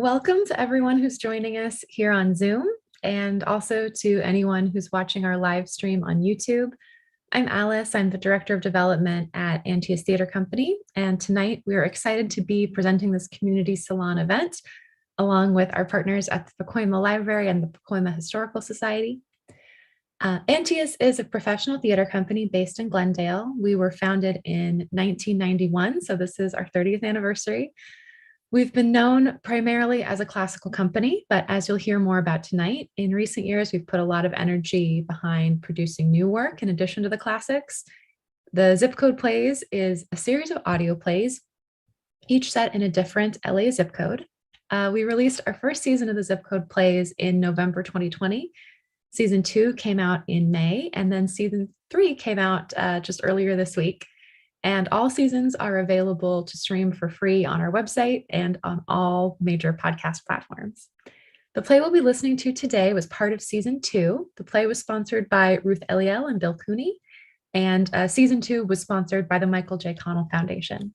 Welcome to everyone who's joining us here on Zoom and also to anyone who's watching our live stream on YouTube. I'm Alice. I'm the Director of Development at Antaeus Theater Company. And tonight we are excited to be presenting this community salon event along with our partners at the Pacoima Library and the Pacoima Historical Society. Antaeus is a professional theater company based in Glendale. We were founded in 1991, so this is our 30th anniversary. We've been known primarily as a classical company, but as you'll hear more about tonight, in recent years, we've put a lot of energy behind producing new work in addition to the classics. The Zip Code Plays is a series of audio plays, each set in a different LA zip code. We released our first season of the Zip Code Plays in November 2020. Season 2 came out in May, and then season 3 came out just earlier this week. And all seasons are available to stream for free on our website and on all major podcast platforms. The play we'll be listening to today was part of season 2. The play was sponsored by Ruth Eliel and Bill Cooney, and season 2 was sponsored by the Michael J. Connell Foundation.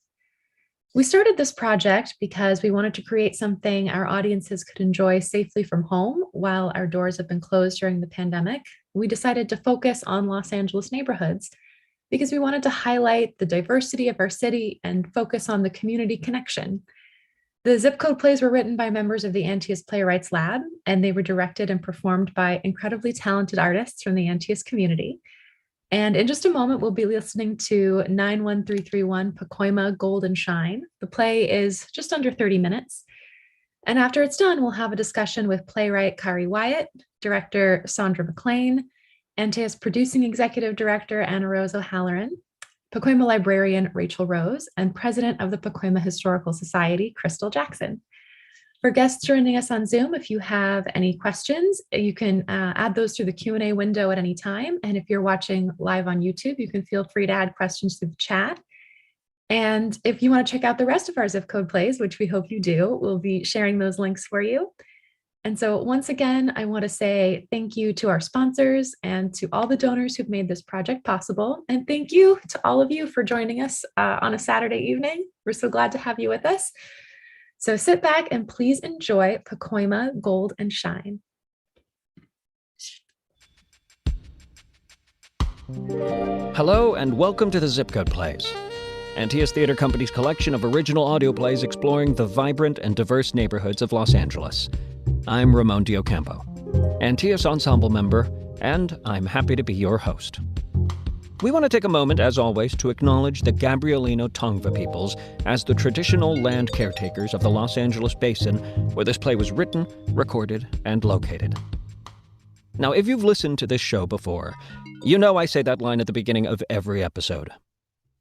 We started this project because we wanted to create something our audiences could enjoy safely from home while our doors have been closed during the pandemic. We decided to focus on Los Angeles neighborhoods because we wanted to highlight the diversity of our city and focus on the community connection. The Zip Code Plays were written by members of the Antaeus Playwrights Lab, and they were directed and performed by incredibly talented artists from the Antaeus community. And in just a moment, we'll be listening to 91331 Pacoima Gold and Shine. The play is just under 30 minutes. And after it's done, we'll have a discussion with playwright Khari Wyatt, director Saundra McClain, Antaeus Producing Executive Director Anna Rose O'Halloran, Pacoima Librarian Rachel Rose, and President of the Pacoima Historical Society, Crystal Jackson. For guests joining us on Zoom, if you have any questions, you can add those through the Q&A window at any time. And if you're watching live on YouTube, you can feel free to add questions through the chat. And if you want to check out the rest of our Zip Code Plays, which we hope you do, we'll be sharing those links for you. And so once again, I want to say thank you to our sponsors and to all the donors who've made this project possible. And thank you to all of you for joining us on a Saturday evening. We're so glad to have you with us. So sit back and please enjoy Pacoima Gold and Shine. Hello and welcome to the Zip Code Plays, Antaeus Theater Company's collection of original audio plays exploring the vibrant and diverse neighborhoods of Los Angeles. I'm Ramón Ocampo, Antaeus Ensemble member, and I'm happy to be your host. We want to take a moment, as always, to acknowledge the Gabrielino Tongva peoples as the traditional land caretakers of the Los Angeles basin where this play was written, recorded, and located. Now, if you've listened to this show before, you know I say that line at the beginning of every episode.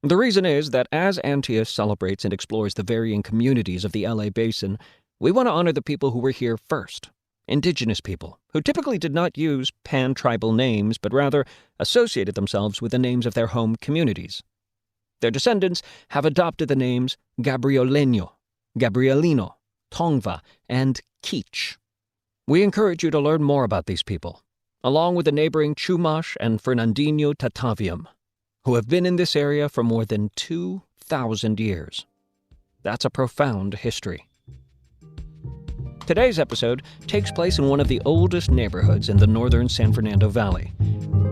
The reason is that as Antaeus celebrates and explores the varying communities of the LA basin, we want to honor the people who were here first, indigenous people, who typically did not use pan-tribal names, but rather associated themselves with the names of their home communities. Their descendants have adopted the names Gabrielino, Tongva, and Kizh. We encourage you to learn more about these people, along with the neighboring Chumash and Fernandinho Tataviam, who have been in this area for more than 2,000 years. That's a profound history. Today's episode takes place in one of the oldest neighborhoods in the northern San Fernando Valley.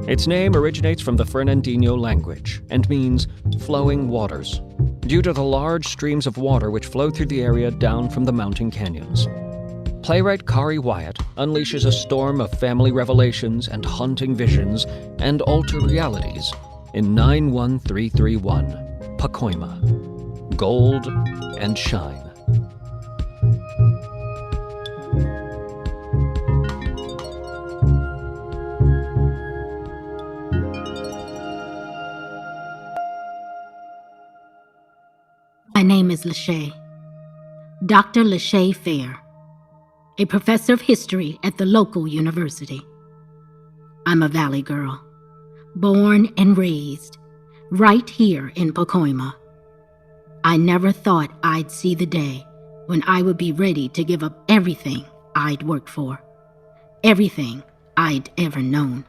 Its name originates from the Fernandinho language and means flowing waters, due to the large streams of water which flow through the area down from the mountain canyons. Playwright Khari Wyatt unleashes a storm of family revelations and haunting visions and altered realities in 91331 Pacoima, Gold and Shine. My name is LaShae, Dr. LaShae Fair, a professor of history at the local university. I'm a Valley girl, born and raised right here in Pacoima. I never thought I'd see the day when I would be ready to give up everything I'd worked for, everything I'd ever known.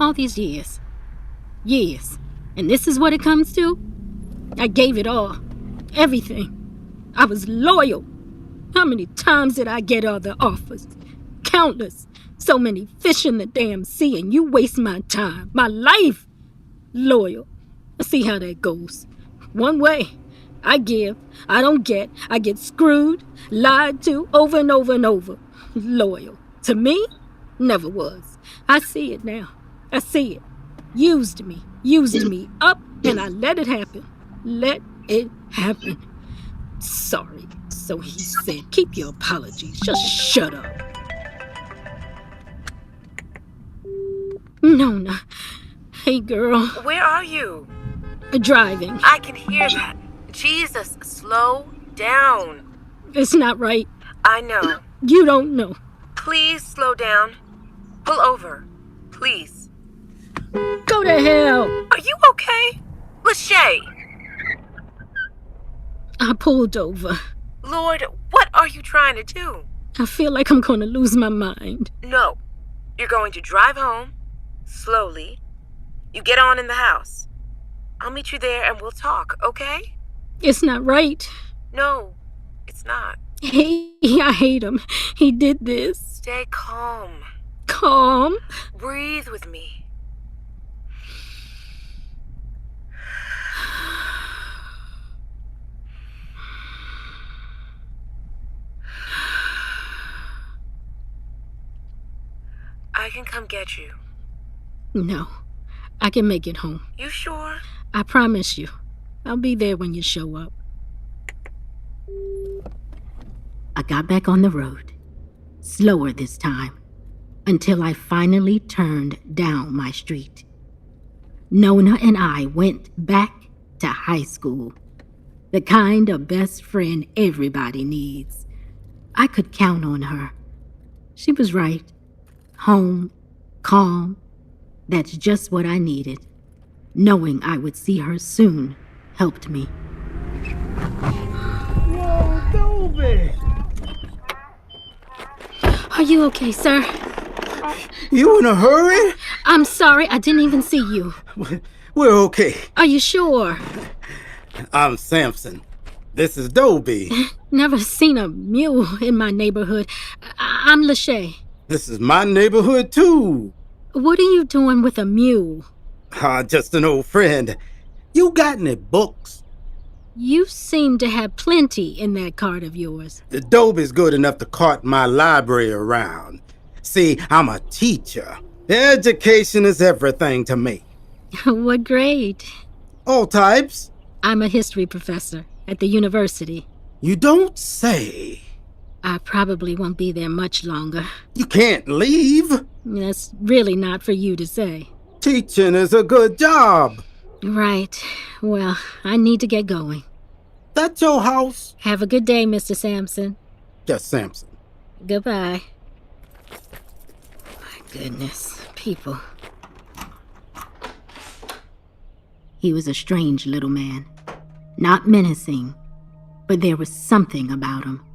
All these years. Years. And this is what it comes to? I gave it all. Everything. I was loyal. How many times did I get other offers? Countless. So many fish in the damn sea, and you waste my time, my life. Loyal. Let's see how that goes. One way. I give. I don't get. I get screwed, lied to, over and over and over. Loyal. To me? Never was. I see it now. I see it. Used me up, and I let it happen. Let it happen. Sorry. So he said, keep your apologies. Just shut up. Nona. Hey, girl. Where are you? Driving. I can hear that. Jesus, slow down. It's not right. I know. You don't know. Please slow down. Pull over. Please. Go to hell. Are you okay? LaShae. I pulled over. Lord, what are you trying to do? I feel like I'm going to lose my mind. No. You're going to drive home. Slowly. You get on in the house. I'll meet you there and we'll talk, okay? It's not right. No, it's not. I hate him. He did this. Stay calm. Calm? Breathe with me. I can come get you. No, I can make it home. You sure? I promise you. I'll be there when you show up. I got back on the road, slower this time, until I finally turned down my street. Nona and I went back to high school, the kind of best friend everybody needs. I could count on her. She was right. Home, calm. That's just what I needed. Knowing I would see her soon helped me. Whoa, Dobie! Are you okay, sir? You in a hurry? I'm sorry, I didn't even see you. We're okay. Are you sure? I'm Sampson. This is Dobie. Never seen a mule in my neighborhood. I'm LaShae. This is my neighborhood, too. What are you doing with a mule? Just an old friend. You got any books? You seem to have plenty in that cart of yours. The Dobie's good enough to cart my library around. See, I'm a teacher. Education is everything to me. What grade? All types. I'm a history professor at the university. You don't say. I probably won't be there much longer. You can't leave. That's really not for you to say. Teaching is a good job. Right. Well, I need to get going. That's your house? Have a good day, Mr. Sampson. Just Sampson. Goodbye. My goodness, people. He was a strange little man. Not menacing, but there was something about him.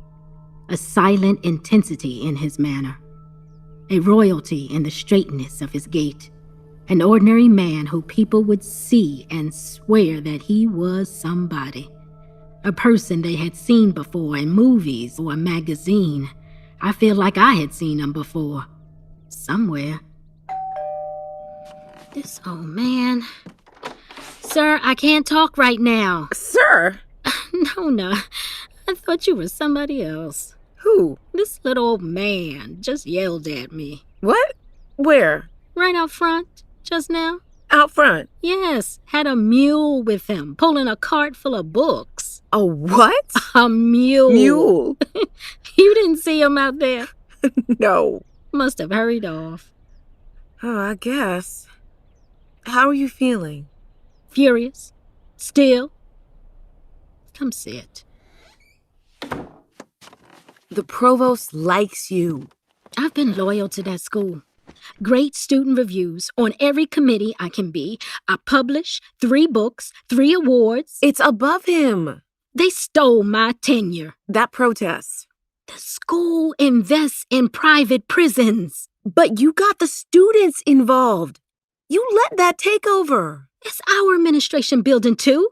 A silent intensity in his manner. A royalty in the straightness of his gait. An ordinary man who people would see and swear that he was somebody. A person they had seen before in movies or a magazine. I feel like I had seen him before. Somewhere. This old man. Sir, I can't talk right now. Sir? Nona, I thought you were somebody else. Who? This little old man just yelled at me. What? Where? Right out front, just now. Out front? Yes, had a mule with him, pulling a cart full of books. A what? A mule. Mule? You didn't see him out there? No. Must have hurried off. Oh, I guess. How are you feeling? Furious. Still. Come sit. The provost likes you. I've been loyal to that school. Great student reviews on every committee I can be. I publish 3 books, 3 awards. It's above him. They stole my tenure. That protest. The school invests in private prisons. But you got the students involved. You let that take over. It's our administration building too.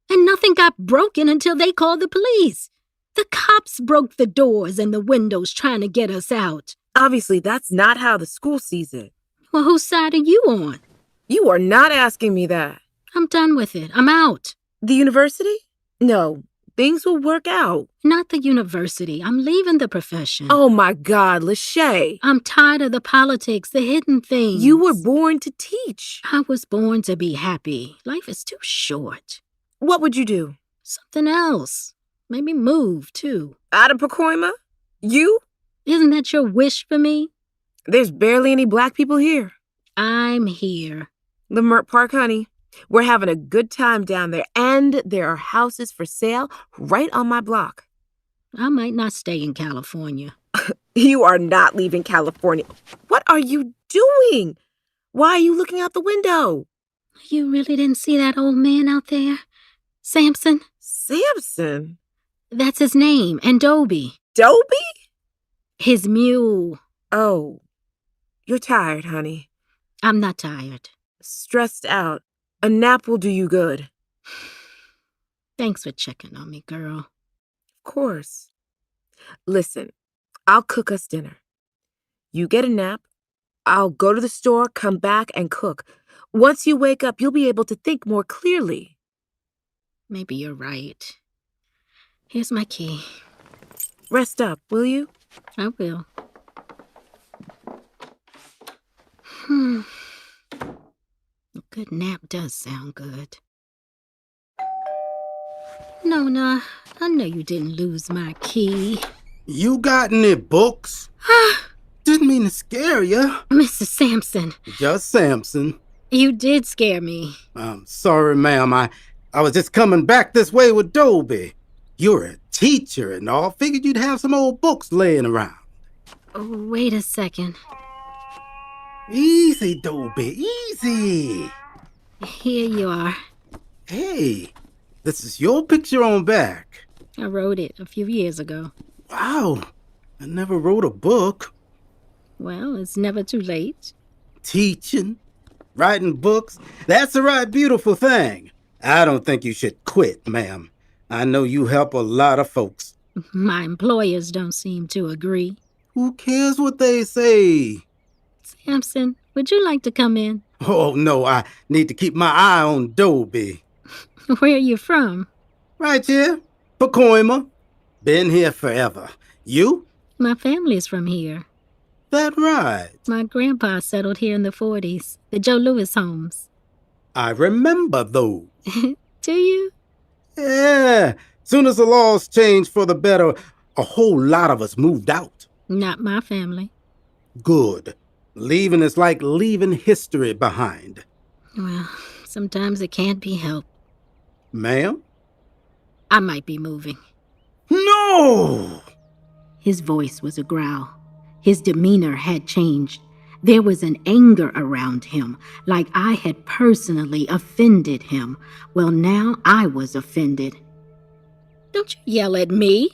And nothing got broken until they called the police. The cops broke the doors and the windows trying to get us out. Obviously, that's not how the school sees it. Well, whose side are you on? You are not asking me that. I'm done with it. I'm out. The university? No, things will work out. Not the university. I'm leaving the profession. Oh my God, LaShae. I'm tired of the politics, the hidden things. You were born to teach. I was born to be happy. Life is too short. What would you do? Something else. Maybe move, too. Out of Pacoima? You? Isn't that your wish for me? There's barely any black people here. I'm here. Lamert Park, honey. We're having a good time down there, and there are houses for sale right on my block. I might not stay in California. You are not leaving California. What are you doing? Why are you looking out the window? You really didn't see that old man out there? Sampson? Sampson? That's his name, and Dobie. Dobie? His mule. Oh, you're tired, honey. I'm not tired. Stressed out. A nap will do you good. Thanks for checking on me, girl. Of course. Listen, I'll cook us dinner. You get a nap. I'll go to the store, come back, and cook. Once you wake up, you'll be able to think more clearly. Maybe you're right. Here's my key. Rest up, will you? I will. A good nap does sound good. Nona, I know you didn't lose my key. You got any books? Didn't mean to scare you. Mr. Sampson. Just Sampson. You did scare me. I'm sorry, ma'am. I was just coming back this way with Dobie. You're a teacher and all. Figured you'd have some old books laying around. Oh, wait a second. Easy, Dobie, easy. Here you are. Hey, this is your picture on back. I wrote it a few years ago. Wow, I never wrote a book. Well, it's never too late. Teaching, writing books, that's a right beautiful thing. I don't think you should quit, ma'am. I know you help a lot of folks. My employers don't seem to agree. Who cares what they say? Sampson, would you like to come in? Oh, no, I need to keep my eye on Dobie. Where are you from? Right here, Pacoima. Been here forever. You? My family's from here. That right. My grandpa settled here in the 40s, the Joe Louis homes. I remember those. Do you? Yeah. Soon as the laws changed for the better, a whole lot of us moved out. Not my family. Good. Leaving is like leaving history behind. Well, sometimes it can't be helped. Ma'am? I might be moving. No! His voice was a growl. His demeanor had changed. There was an anger around him, like I had personally offended him. Well, now I was offended. Don't you yell at me.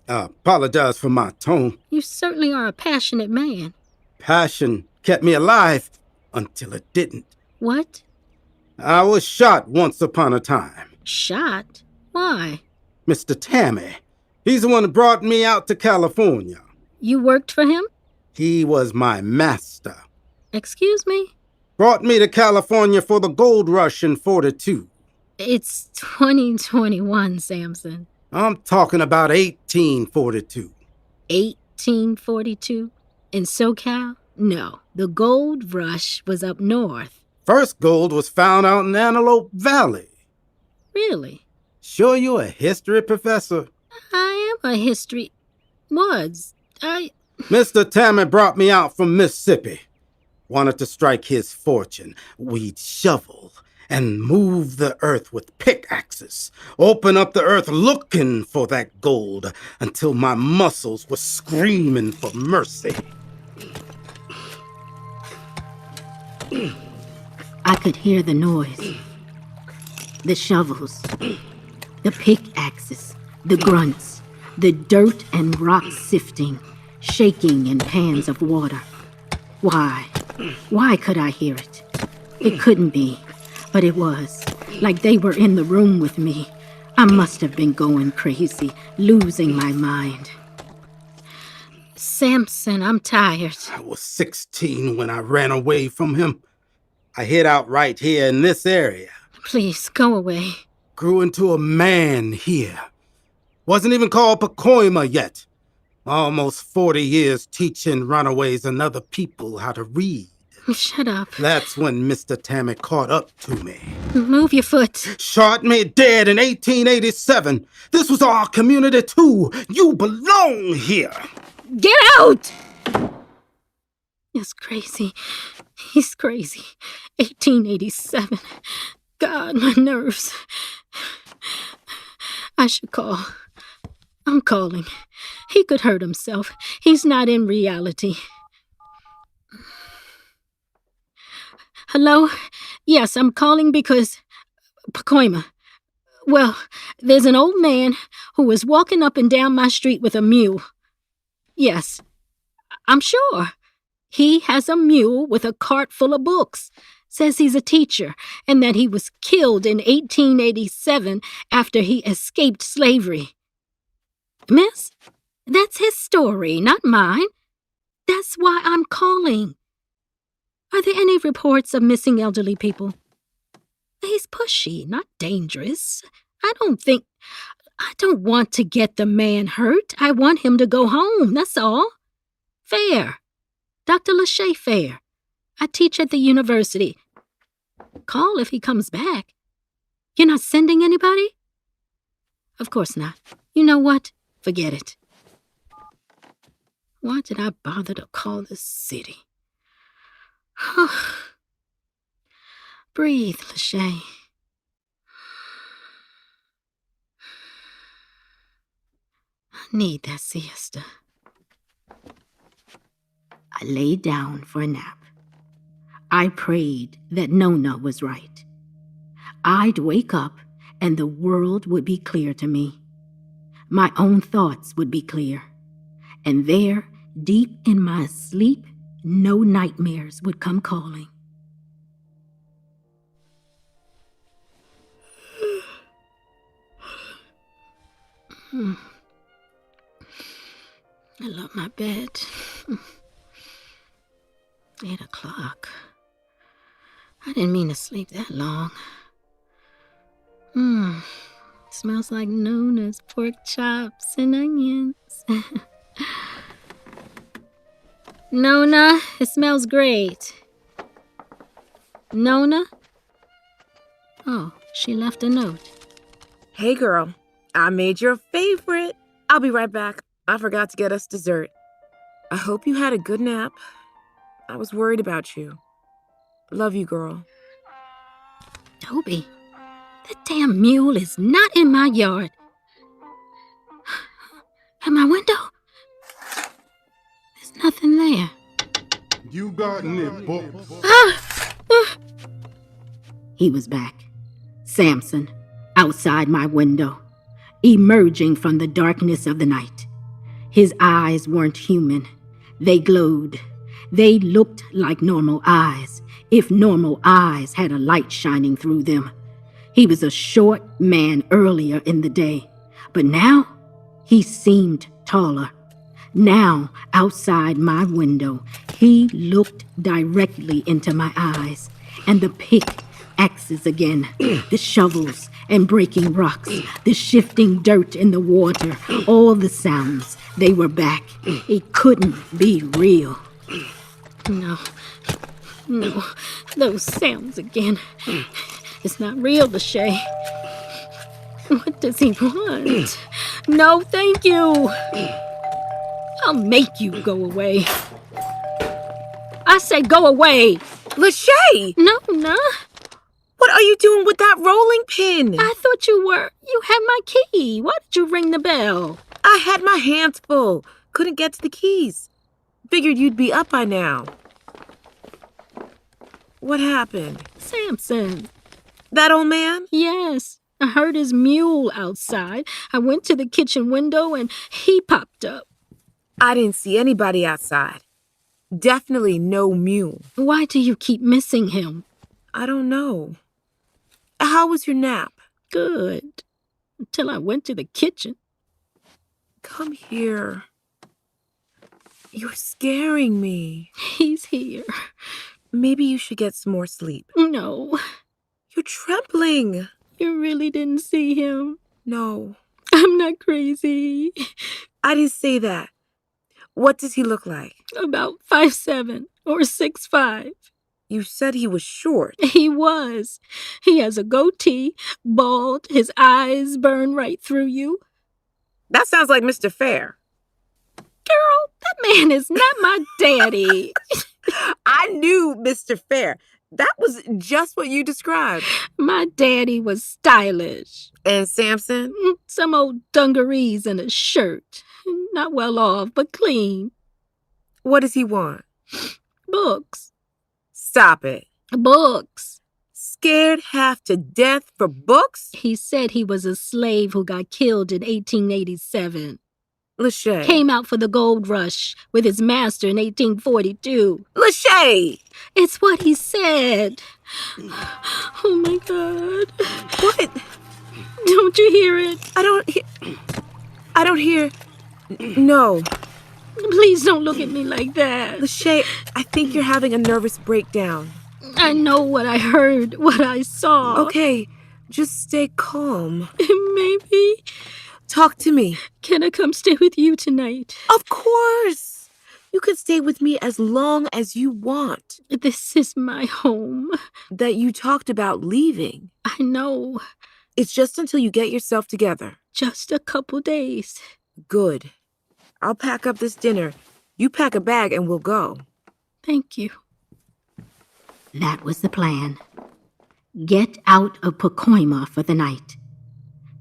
I apologize for my tone. You certainly are a passionate man. Passion kept me alive until it didn't. What? I was shot once upon a time. Shot? Why? Mr. Tammy. He's the one that brought me out to California. You worked for him? He was my master. Excuse me? Brought me to California for the gold rush in 42. It's 2021, Sampson. I'm talking about 1842. 1842? In SoCal? No, the gold rush was up north. First gold was found out in Antelope Valley. Really? Sure you're a history professor? I am a history... Mr. Tammy brought me out from Mississippi. Wanted to strike his fortune. We'd shovel and move the earth with pickaxes. Open up the earth looking for that gold until my muscles were screaming for mercy. I could hear the noise. The shovels. The pickaxes. The grunts. The dirt and rock sifting. Shaking in pans of water. Why? Why could I hear it? It couldn't be, but it was. Like they were in the room with me. I must have been going crazy, losing my mind. Sampson, I'm tired. I was 16 when I ran away from him. I hid out right here in this area. Please, go away. Grew into a man here. Wasn't even called Pacoima yet. Almost 40 years teaching runaways and other people how to read. Shut up. That's when Mr. Tammy caught up to me. Move your foot. Shot me dead in 1887. This was our community too. You belong here. Get out! It's crazy. He's crazy. 1887. God, my nerves. I should call. I'm calling. He could hurt himself. He's not in reality. Hello? Yes, I'm calling because... Pacoima. Well, there's an old man who was walking up and down my street with a mule. Yes, I'm sure. He has a mule with a cart full of books. Says he's a teacher and that he was killed in 1887 after he escaped slavery. Miss, that's his story, not mine. That's why I'm calling. Are there any reports of missing elderly people? He's pushy, not dangerous. I don't want to get the man hurt. I want him to go home, that's all. Fair. Dr. LaShae Fair. I teach at the university. Call if he comes back. You're not sending anybody? Of course not. You know what? Forget it. Why did I bother to call this city? Breathe, LaShae. I need that siesta. I lay down for a nap. I prayed that Nona was right. I'd wake up and the world would be clear to me. My own thoughts would be clear. And there, deep in my sleep, no nightmares would come calling. I love my bed. 8 o'clock. I didn't mean to sleep that long. Smells like Nona's pork chops and onions. Nona, it smells great. Nona? Oh, she left a note. Hey, girl. I made your favorite. I'll be right back. I forgot to get us dessert. I hope you had a good nap. I was worried about you. Love you, girl. Toby, that damn mule is not in my yard. At my window? There's nothing there. You got any books? He was back. Sampson, outside my window, emerging from the darkness of the night. His eyes weren't human. They glowed. They looked like normal eyes, if normal eyes had a light shining through them. He was a short man earlier in the day, but now he seemed taller. Now, outside my window, he looked directly into my eyes, and the pickaxes again, the shovels and breaking rocks, the shifting dirt in the water, all the sounds, they were back. It couldn't be real. No, those sounds again. It's not real, LaShae. What does he want? No, thank you. I'll make you go away. I say go away. LaShae! No. What are you doing with that rolling pin? I thought you had my key. Why did you ring the bell? I had my hands full. Couldn't get to the keys. Figured you'd be up by now. What happened? Sampson. That old man? Yes. I heard his mule outside. I went to the kitchen window and he popped up. I didn't see anybody outside. Definitely no mule. Why do you keep missing him? I don't know. How was your nap? Good. Until I went to the kitchen. Come here. You're scaring me. He's here. Maybe you should get some more sleep. No, You're trembling. you really didn't see him. No, I'm not crazy. I didn't say that. What does he look like? About 5'7" or 6'5". You said he was short. He was. He has a goatee, bald, his eyes burn right through you. That sounds like Mr. Fair. Girl, that man is not my daddy. I knew Mr. Fair. That was just what you described. My daddy was stylish. And Sampson? Some old dungarees and a shirt. Not well off, but clean. What does he want? Books. Stop it. Books. Scared half to death for books? He said he was a slave who got killed in 1887. LaShae. Came out for the gold rush with his master in 1842. LaShae! It's what he said. Oh my God. What? Don't you hear it? I don't hear. No. Please don't look at me like that. LaShae, I think you're having a nervous breakdown. I know what I heard, what I saw. Okay, just stay calm. Maybe. Talk to me. Can I come stay with you tonight? Of course. You can stay with me as long as you want. This is my home. That you talked about leaving. I know. It's just until you get yourself together. Just a couple days. Good. I'll pack up this dinner. You pack a bag and we'll go. Thank you. That was the plan. Get out of Pacoima for the night.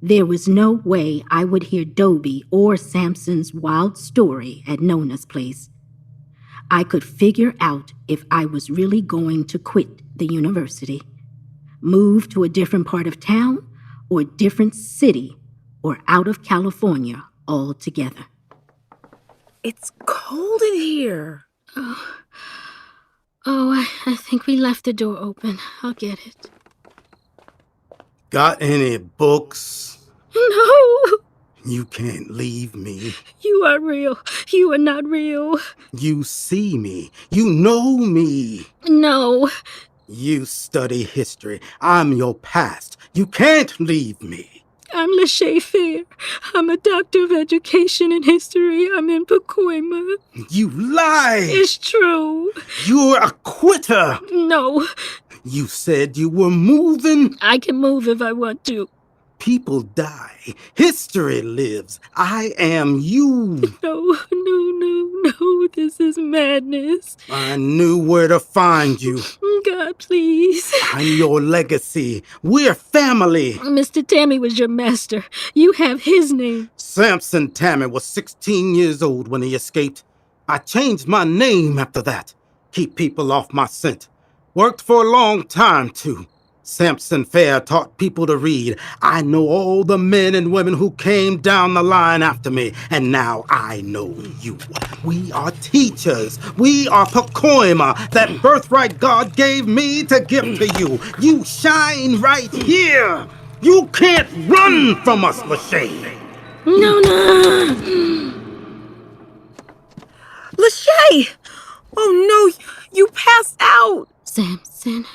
There was no way I would hear Dobie or Sampson's wild story at Nona's place. I could figure out if I was really going to quit the university, move to a different part of town, or a different city, or out of California altogether. It's cold in here. I think we left the door open. I'll get it. Got any books? No! You can't leave me. You are real. You are not real. You see me. You know me. No. You study history. I'm your past. You can't leave me. I'm LaShae Fair. I'm a doctor of education in history. I'm in Pacoima. You lie. It's true. You're a quitter. No. You said you were moving. I can move if I want to. People die. History lives. I am you. No. This is madness. I knew where to find you. God, please. I'm your legacy. We're family. Mr. Tammy was your master. You have his name. Sampson Tammy was 16 years old when he escaped. I changed my name after that. Keep people off my scent. Worked for a long time, too. Sampson Fair taught people to read. I know all the men and women who came down the line after me, and now I know you. We are teachers. We are Pacoima, that birthright God gave me to give to you. You shine right here. You can't run from us, LaShae. Nona! LaShae! Oh no, you passed out. Sampson.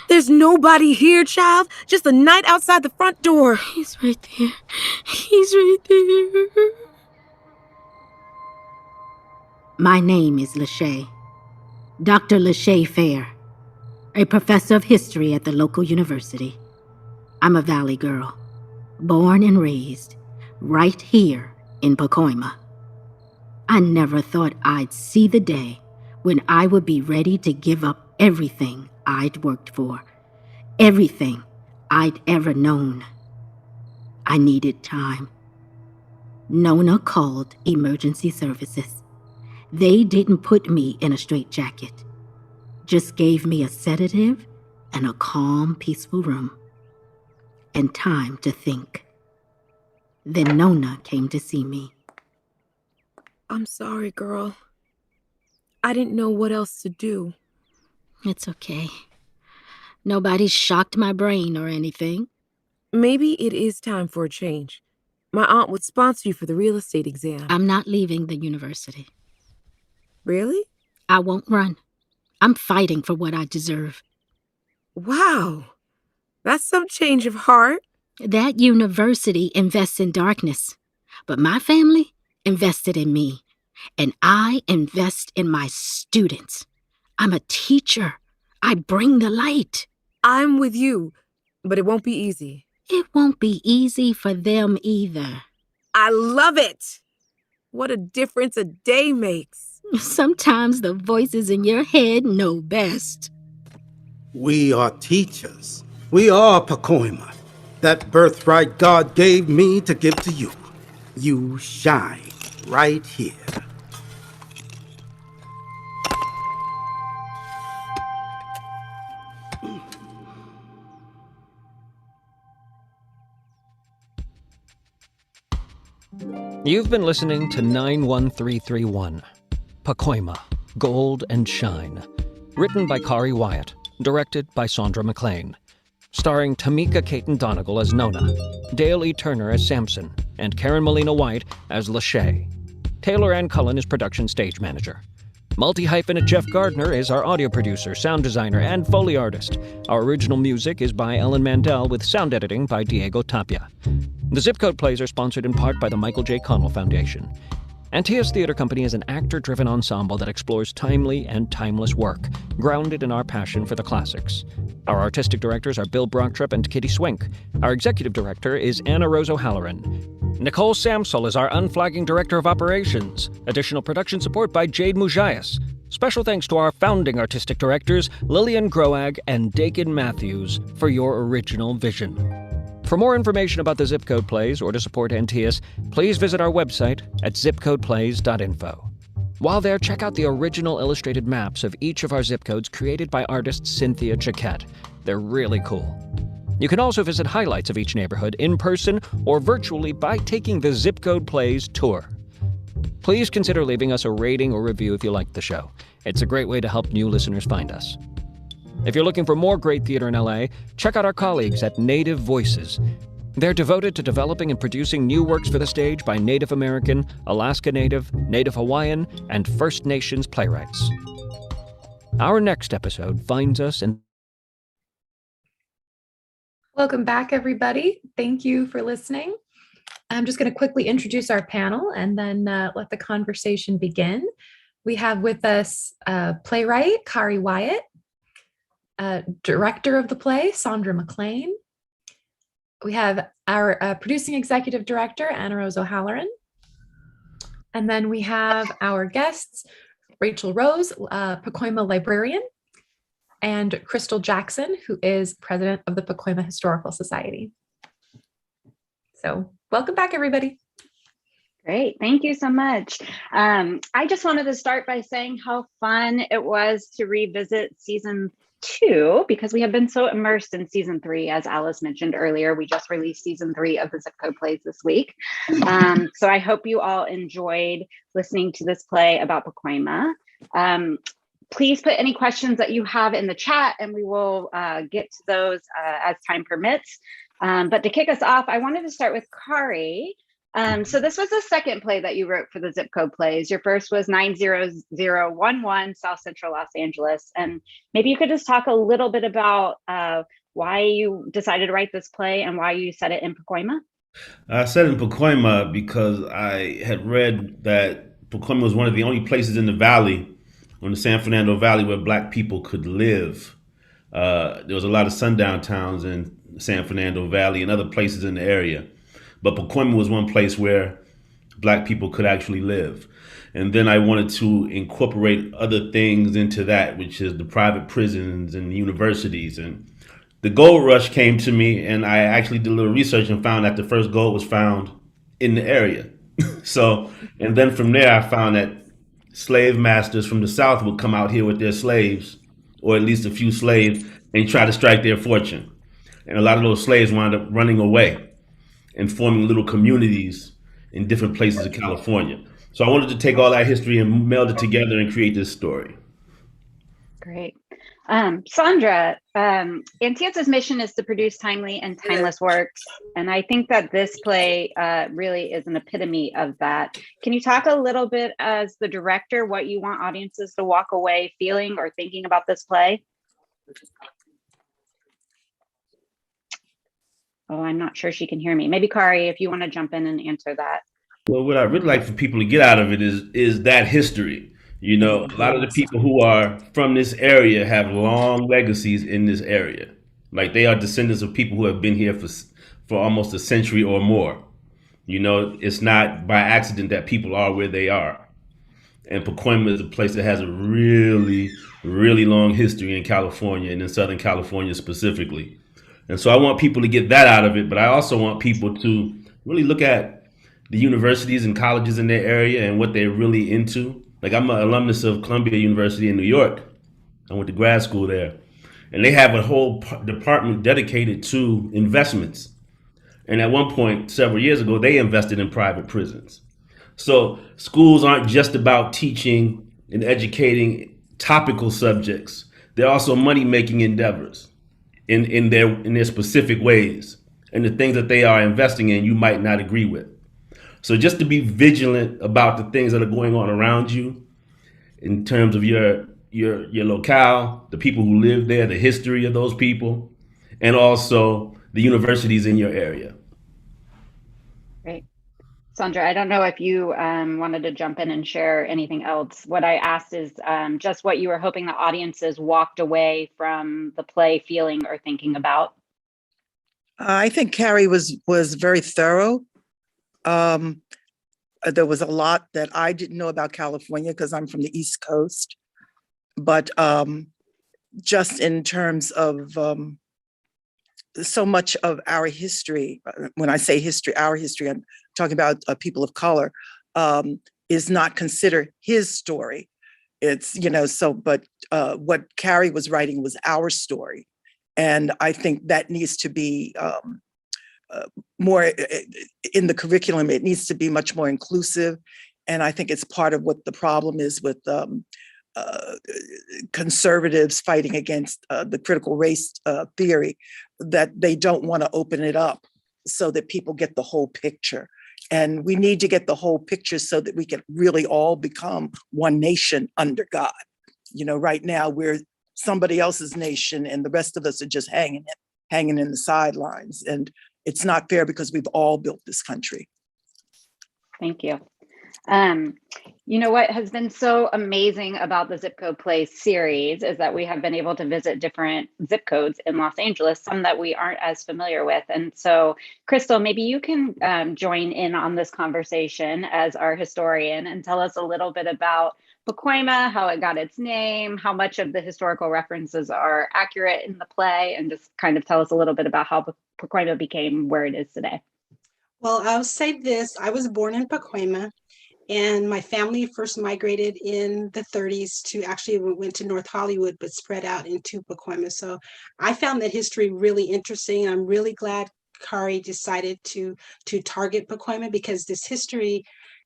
There's nobody here, child. Just a night outside the front door. He's right there. He's right there. My name is LaShae. Dr. LaShae Fair, a professor of history at the local university. I'm a Valley girl, born and raised right here in Pacoima. I never thought I'd see the day when I would be ready to give up everything I'd worked for, everything I'd ever known. I needed time. Nona called emergency services. They didn't put me in a straitjacket, just gave me a sedative and a calm, peaceful room, and time to think. Then Nona came to see me. I'm sorry, girl. I didn't know what else to do. It's okay. Nobody's shocked my brain or anything. Maybe it is time for a change. My aunt would sponsor you for the real estate exam. I'm not leaving the university. Really? I won't run. I'm fighting for what I deserve. Wow. That's some change of heart. That university invests in darkness, but my family invested in me, and I invest in my students. I'm a teacher. I bring the light. I'm with you, but it won't be easy. It won't be easy for them either. I love it. What a difference a day makes. Sometimes the voices in your head know best. We are teachers. We are Pacoima. That birthright God gave me to give to you. You shine right here. You've been listening to 91331, Pacoima, Gold and Shine. Written by Khari Wyatt, directed by Saundra McClain. Starring Tamika Katon-Donegal as Nona, Dale E. Turner as Sampson, and Karen Malina White as LaShae. Taylor Ann Cullen is production stage manager. Multi-hyphenate Jeff Gardner is our audio producer, sound designer, and Foley artist. Our original music is by Ellen Mandel with sound editing by Diego Tapia. The Zip Code Plays are sponsored in part by the Michael J. Connell Foundation. Antaeus Theater Company is an actor-driven ensemble that explores timely and timeless work, grounded in our passion for the classics. Our artistic directors are Bill Brocktrip and Kitty Swink. Our executive director is Anna Rose O'Halloran. Nicole Samsel is our unflagging director of operations. Additional production support by Jade Mujayas. Special thanks to our founding artistic directors, Lillian Groag and Dakin Matthews, for your original vision. For more information about the Zip Code Plays or to support Antaeus, please visit our website at zipcodeplays.info. While there, check out the original illustrated maps of each of our zip codes created by artist Cynthia Jaquette. They're really cool. You can also visit highlights of each neighborhood in person or virtually by taking the Zip Code Plays tour. Please consider leaving us a rating or review if you like the show. It's a great way to help new listeners find us. If you're looking for more great theater in LA, check out our colleagues at Native Voices. They're devoted to developing and producing new works for the stage by Native American, Alaska Native, Native Hawaiian, and First Nations playwrights. Our next episode finds us in... Welcome back, everybody. Thank you for listening. I'm just going to quickly introduce our panel and then let the conversation begin. We have with us playwright Khari Wyatt, director of the play, Saundra McClain. We have our producing executive director, Anna Rose O'Halloran. And then we have our guests, Rachel Rose, Pacoima Librarian, and Crystal Jackson, who is president of the Pacoima Historical Society. So welcome back, everybody. Great. Thank you so much. I just wanted to start by saying how fun it was to revisit season 2, because we have been so immersed in season 3. As Alice mentioned earlier, we just released season 3 of the Zip Code Plays this week. So I hope you all enjoyed listening to this play about Pacoima. Please put any questions that you have in the chat and we will get to those as time permits. But to kick us off, I wanted to start with Khari. So this was the second play that you wrote for the Zip Code Plays. Your first was 90011 South Central Los Angeles. And maybe you could just talk a little bit about why you decided to write this play and why you set it in Pacoima. I set it in Pacoima because I had read that Pacoima was one of the only places in the valley, in the San Fernando Valley, where Black people could live. There was a lot of sundown towns in the San Fernando Valley and other places in the area. But Pacoima was one place where Black people could actually live. And then I wanted to incorporate other things into that, which is the private prisons and universities. And the gold rush came to me, and I actually did a little research and found that the first gold was found in the area. And then from there, I found that slave masters from the South would come out here with their slaves, or at least a few slaves, and try to strike their fortune. And a lot of those slaves wound up running away and forming little communities in different places of California. So I wanted to take all that history and meld it together and create this story. Great. Saundra, Antaeus' mission is to produce timely and timeless works. And I think that this play really is an epitome of that. Can you talk a little bit as the director, what you want audiences to walk away feeling or thinking about this play? Oh, I'm not sure she can hear me. Maybe Khari, if you want to jump in and answer that. Well, what I really like for people to get out of it is that history. You know, a lot of the people who are from this area have long legacies in this area. Like they are descendants of people who have been here for almost a century or more. You know, it's not by accident that people are where they are. And Pacoima is a place that has a really, really long history in California and in Southern California specifically. And so I want people to get that out of it, but I also want people to really look at the universities and colleges in their area and what they're really into. Like I'm an alumnus of Columbia University in New York. I went to grad school there. And they have a whole department dedicated to investments. And at one point, several years ago, they invested in private prisons. So schools aren't just about teaching and educating topical subjects. They're also money-making endeavors in their specific ways. And the things that they are investing in, you might not agree with. So just to be vigilant about the things that are going on around you in terms of your locale, the people who live there, the history of those people, and also the universities in your area. Great. Saundra, I don't know if you wanted to jump in and share anything else. What I asked is just what you were hoping the audiences walked away from the play feeling or thinking about. I think Khari was very thorough. There was a lot that I didn't know about California because I'm from the East Coast, but just in terms of so much of our history, when I say history, our history, I'm talking about people of color, is not considered his story. It's, you know, so, but what Khari was writing was our story. And I think that needs to be more in the curriculum. It needs to be much more inclusive. And I think it's part of what the problem is with conservatives fighting against the critical race theory, that they don't want to open it up so that people get the whole picture. And we need to get the whole picture so that we can really all become one nation under God. You know, right now we're somebody else's nation and the rest of us are just hanging in the sidelines. And it's not fair because we've all built this country. Thank you. You know what has been so amazing about the Zip Code Plays series is that we have been able to visit different zip codes in Los Angeles, some that we aren't as familiar with. And so, Crystal, maybe you can join in on this conversation as our historian and tell us a little bit about Pacoima, how it got its name, how much of the historical references are accurate in the play, and just kind of tell us a little bit about how Pacoima became where it is today. Well, I'll say this. I was born in Pacoima, and my family first migrated in the 30s to actually went to North Hollywood, but spread out into Pacoima. So I found that history really interesting. I'm really glad Khari decided to target Pacoima because this history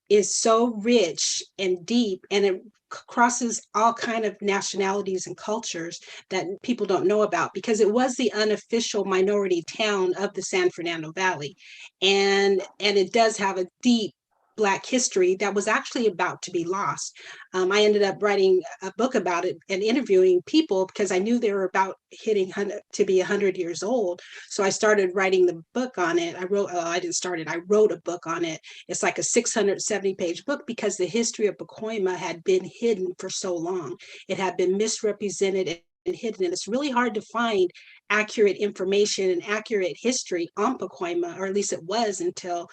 is so rich and deep, and it crosses all kind of nationalities and cultures that people don't know about, because it was the unofficial minority town of the San Fernando Valley. And it does have a deep Black history that was actually about to be lost. I ended up writing a book about it and interviewing people because I knew they were about hitting to be 100 years old. So I started writing the book on it. I wrote a book on it. It's like a 670-page book because the history of Pacoima had been hidden for so long. It had been misrepresented and hidden, and it's really hard to find accurate information and accurate history on Pacoima, or at least it was until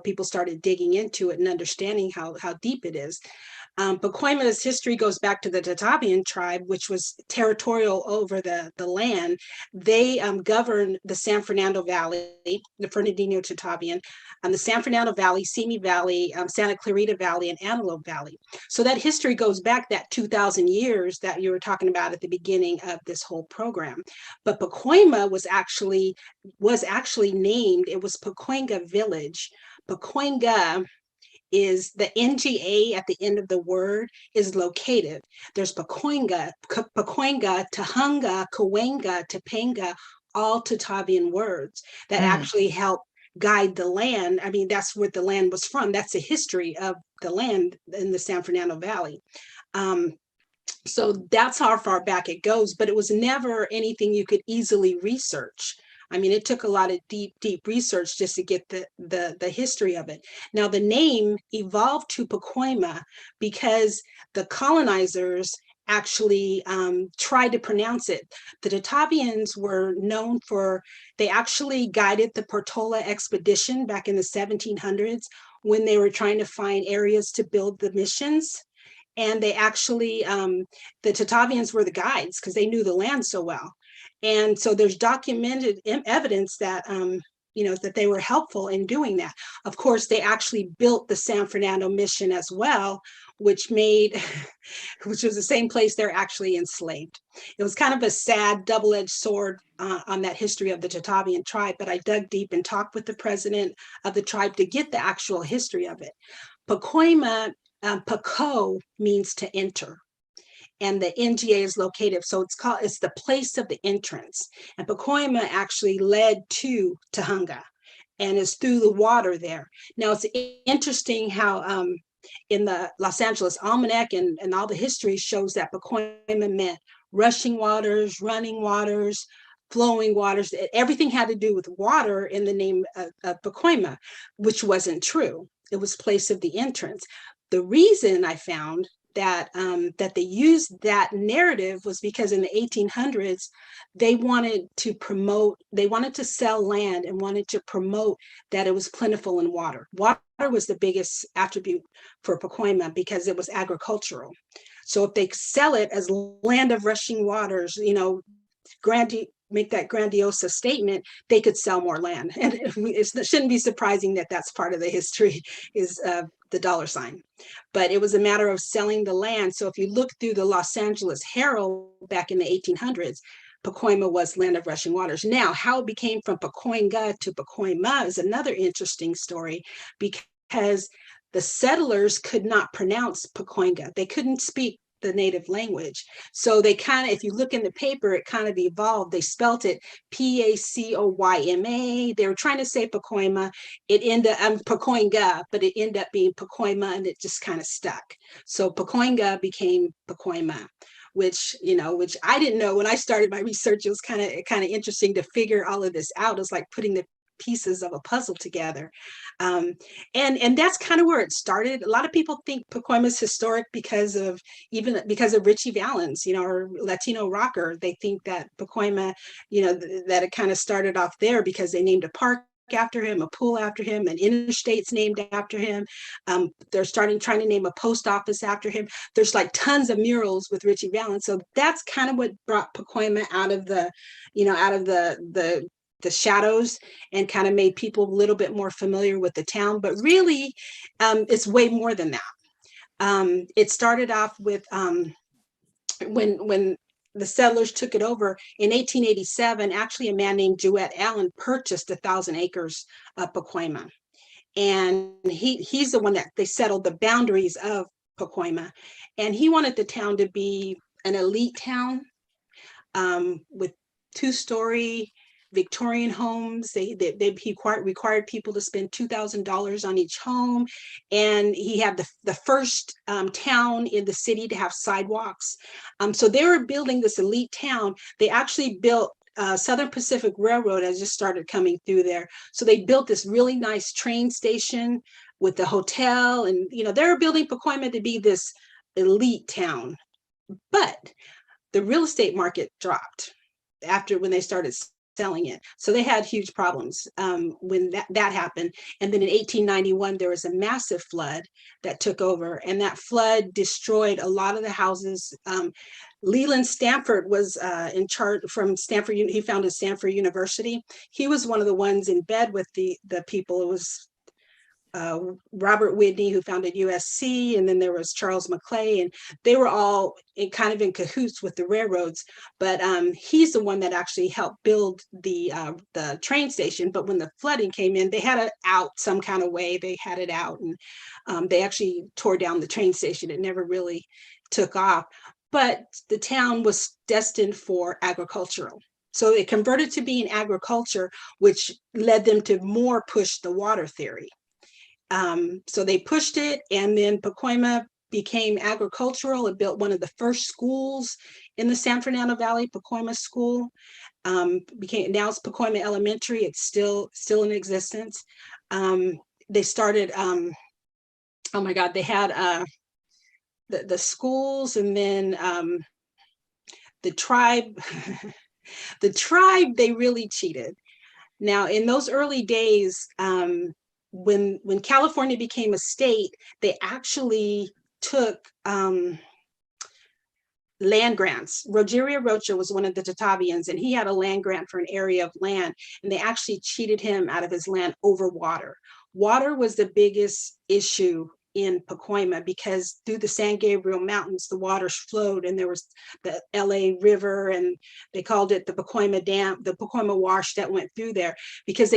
people started digging into it and understanding how deep it is. Pacoima's history goes back to the Tapian tribe, which was territorial over the land. They governed the San Fernando Valley, the Fernandino Tapian, the San Fernando Valley, Simi Valley, Santa Clarita Valley, and Antelope Valley. So that history goes back that 2,000 years that you were talking about at the beginning of this whole program. But Pacoima was actually named, it was Pacoinga Village. Pacoinga is the NGA at the end of the word is locative. There's Pacoima, Tahunga, Cahuenga, Topanga, all Tatavian words that actually help guide the land. I mean, that's where the land was from. That's the history of the land in the San Fernando Valley. So that's how far back it goes, but it was never anything you could easily research. I mean, it took a lot of deep research just to get the history of it. Now, the name evolved to Pacoima because the colonizers actually tried to pronounce it. The Tatavians were known for, they actually guided the Portola expedition back in the 1700s when they were trying to find areas to build the missions. And they actually, the Tatavians were the guides because they knew the land so well. And so there's documented evidence that, that they were helpful in doing that. Of course, they actually built the San Fernando mission as well, which was the same place they're actually enslaved. It was kind of a sad double-edged sword on that history of the Tatavian tribe, but I dug deep and talked with the president of the tribe to get the actual history of it. Pacoima, Paco means to enter, and the NGA is located. So it's the place of the entrance. And Pacoima actually led to Tahunga and is through the water there. Now it's interesting how in the Los Angeles Almanac and all the history shows that Pacoima meant rushing waters, running waters, flowing waters. Everything had to do with water in the name of Pacoima, which wasn't true. It was place of the entrance. The reason I found that they used that narrative was because in the 1800s, they wanted to sell land and wanted to promote that it was plentiful in water. Water was the biggest attribute for Pacoima because it was agricultural. So if they sell it as land of rushing waters, make that grandiose statement, they could sell more land. And it shouldn't be surprising that that's part of the history is the dollar sign. But it was a matter of selling the land. So if you look through the Los Angeles Herald back in the 1800s, Pacoima was land of rushing waters. Now, how it became from Pacoinga to Pacoima is another interesting story because the settlers could not pronounce Pacoinga. They couldn't speak the native language. So they kind of, if you look in the paper, it kind of evolved. They spelt it Pacoyma. They were trying to say Pacoima. It ended up Pacoinga, but it ended up being Pacoima, and it just kind of stuck. So Pacoinga became Pacoima, which I didn't know when I started my research. It was kind of interesting to figure all of this out. It's like putting the pieces of a puzzle together. And that's kind of where it started. A lot of people think Pacoima is historic because of Richie Valens, or Latino rocker. They think that Pacoima, that it kind of started off there because they named a park after him, a pool after him, an interstate's named after him. They're trying to name a post office after him. There's like tons of murals with Richie Valens. So that's kind of what brought Pacoima out of the shadows and kind of made people a little bit more familiar with the town. But really, it's way more than that. It started off with when the settlers took it over in 1887. Actually, a man named Wyatt Allen purchased 1,000 acres of Pacoima, and he's the one that they settled the boundaries of Pacoima, and he wanted the town to be an elite town with 2-story Victorian homes. He required people to spend $2,000 on each home, and he had the first town in the city to have sidewalks. So they were building this elite town. They actually built Southern Pacific Railroad has just started coming through there. So they built this really nice train station with the hotel, and they were building Pacoima to be this elite town. But the real estate market dropped when they started selling it. So they had huge problems when that happened. And then in 1891, there was a massive flood that took over, and that flood destroyed a lot of the houses. Leland Stanford was in charge from Stanford. He founded Stanford University. He was one of the ones in bed with the people. It was Robert Whitney, who founded USC, and then there was Charles McClain, and they were all kind of in cahoots with the railroads. But he's the one that actually helped build the train station. But when the flooding came in, they had it out some kind of way. They had it out, and they actually tore down the train station. It never really took off. But the town was destined for agricultural. So it converted to being agriculture, which led them to more push the water theory. So they pushed it, and then Pacoima became agricultural. It built one of the first schools in the San Fernando Valley, Pacoima School. Now it's Pacoima Elementary. It's still in existence. They started, oh my God, they had the schools, and then the tribe, the tribe, they really cheated. Now, in those early days, when California became a state, they actually took land grants. Rogerio Rocha was one of the Tatavians, and he had a land grant for an area of land, and they actually cheated him out of his land over water. Water was the biggest issue in Pacoima, because through the San Gabriel Mountains, the waters flowed, and there was the LA River, and they called it the Pacoima Dam, the Pacoima Wash that went through there, because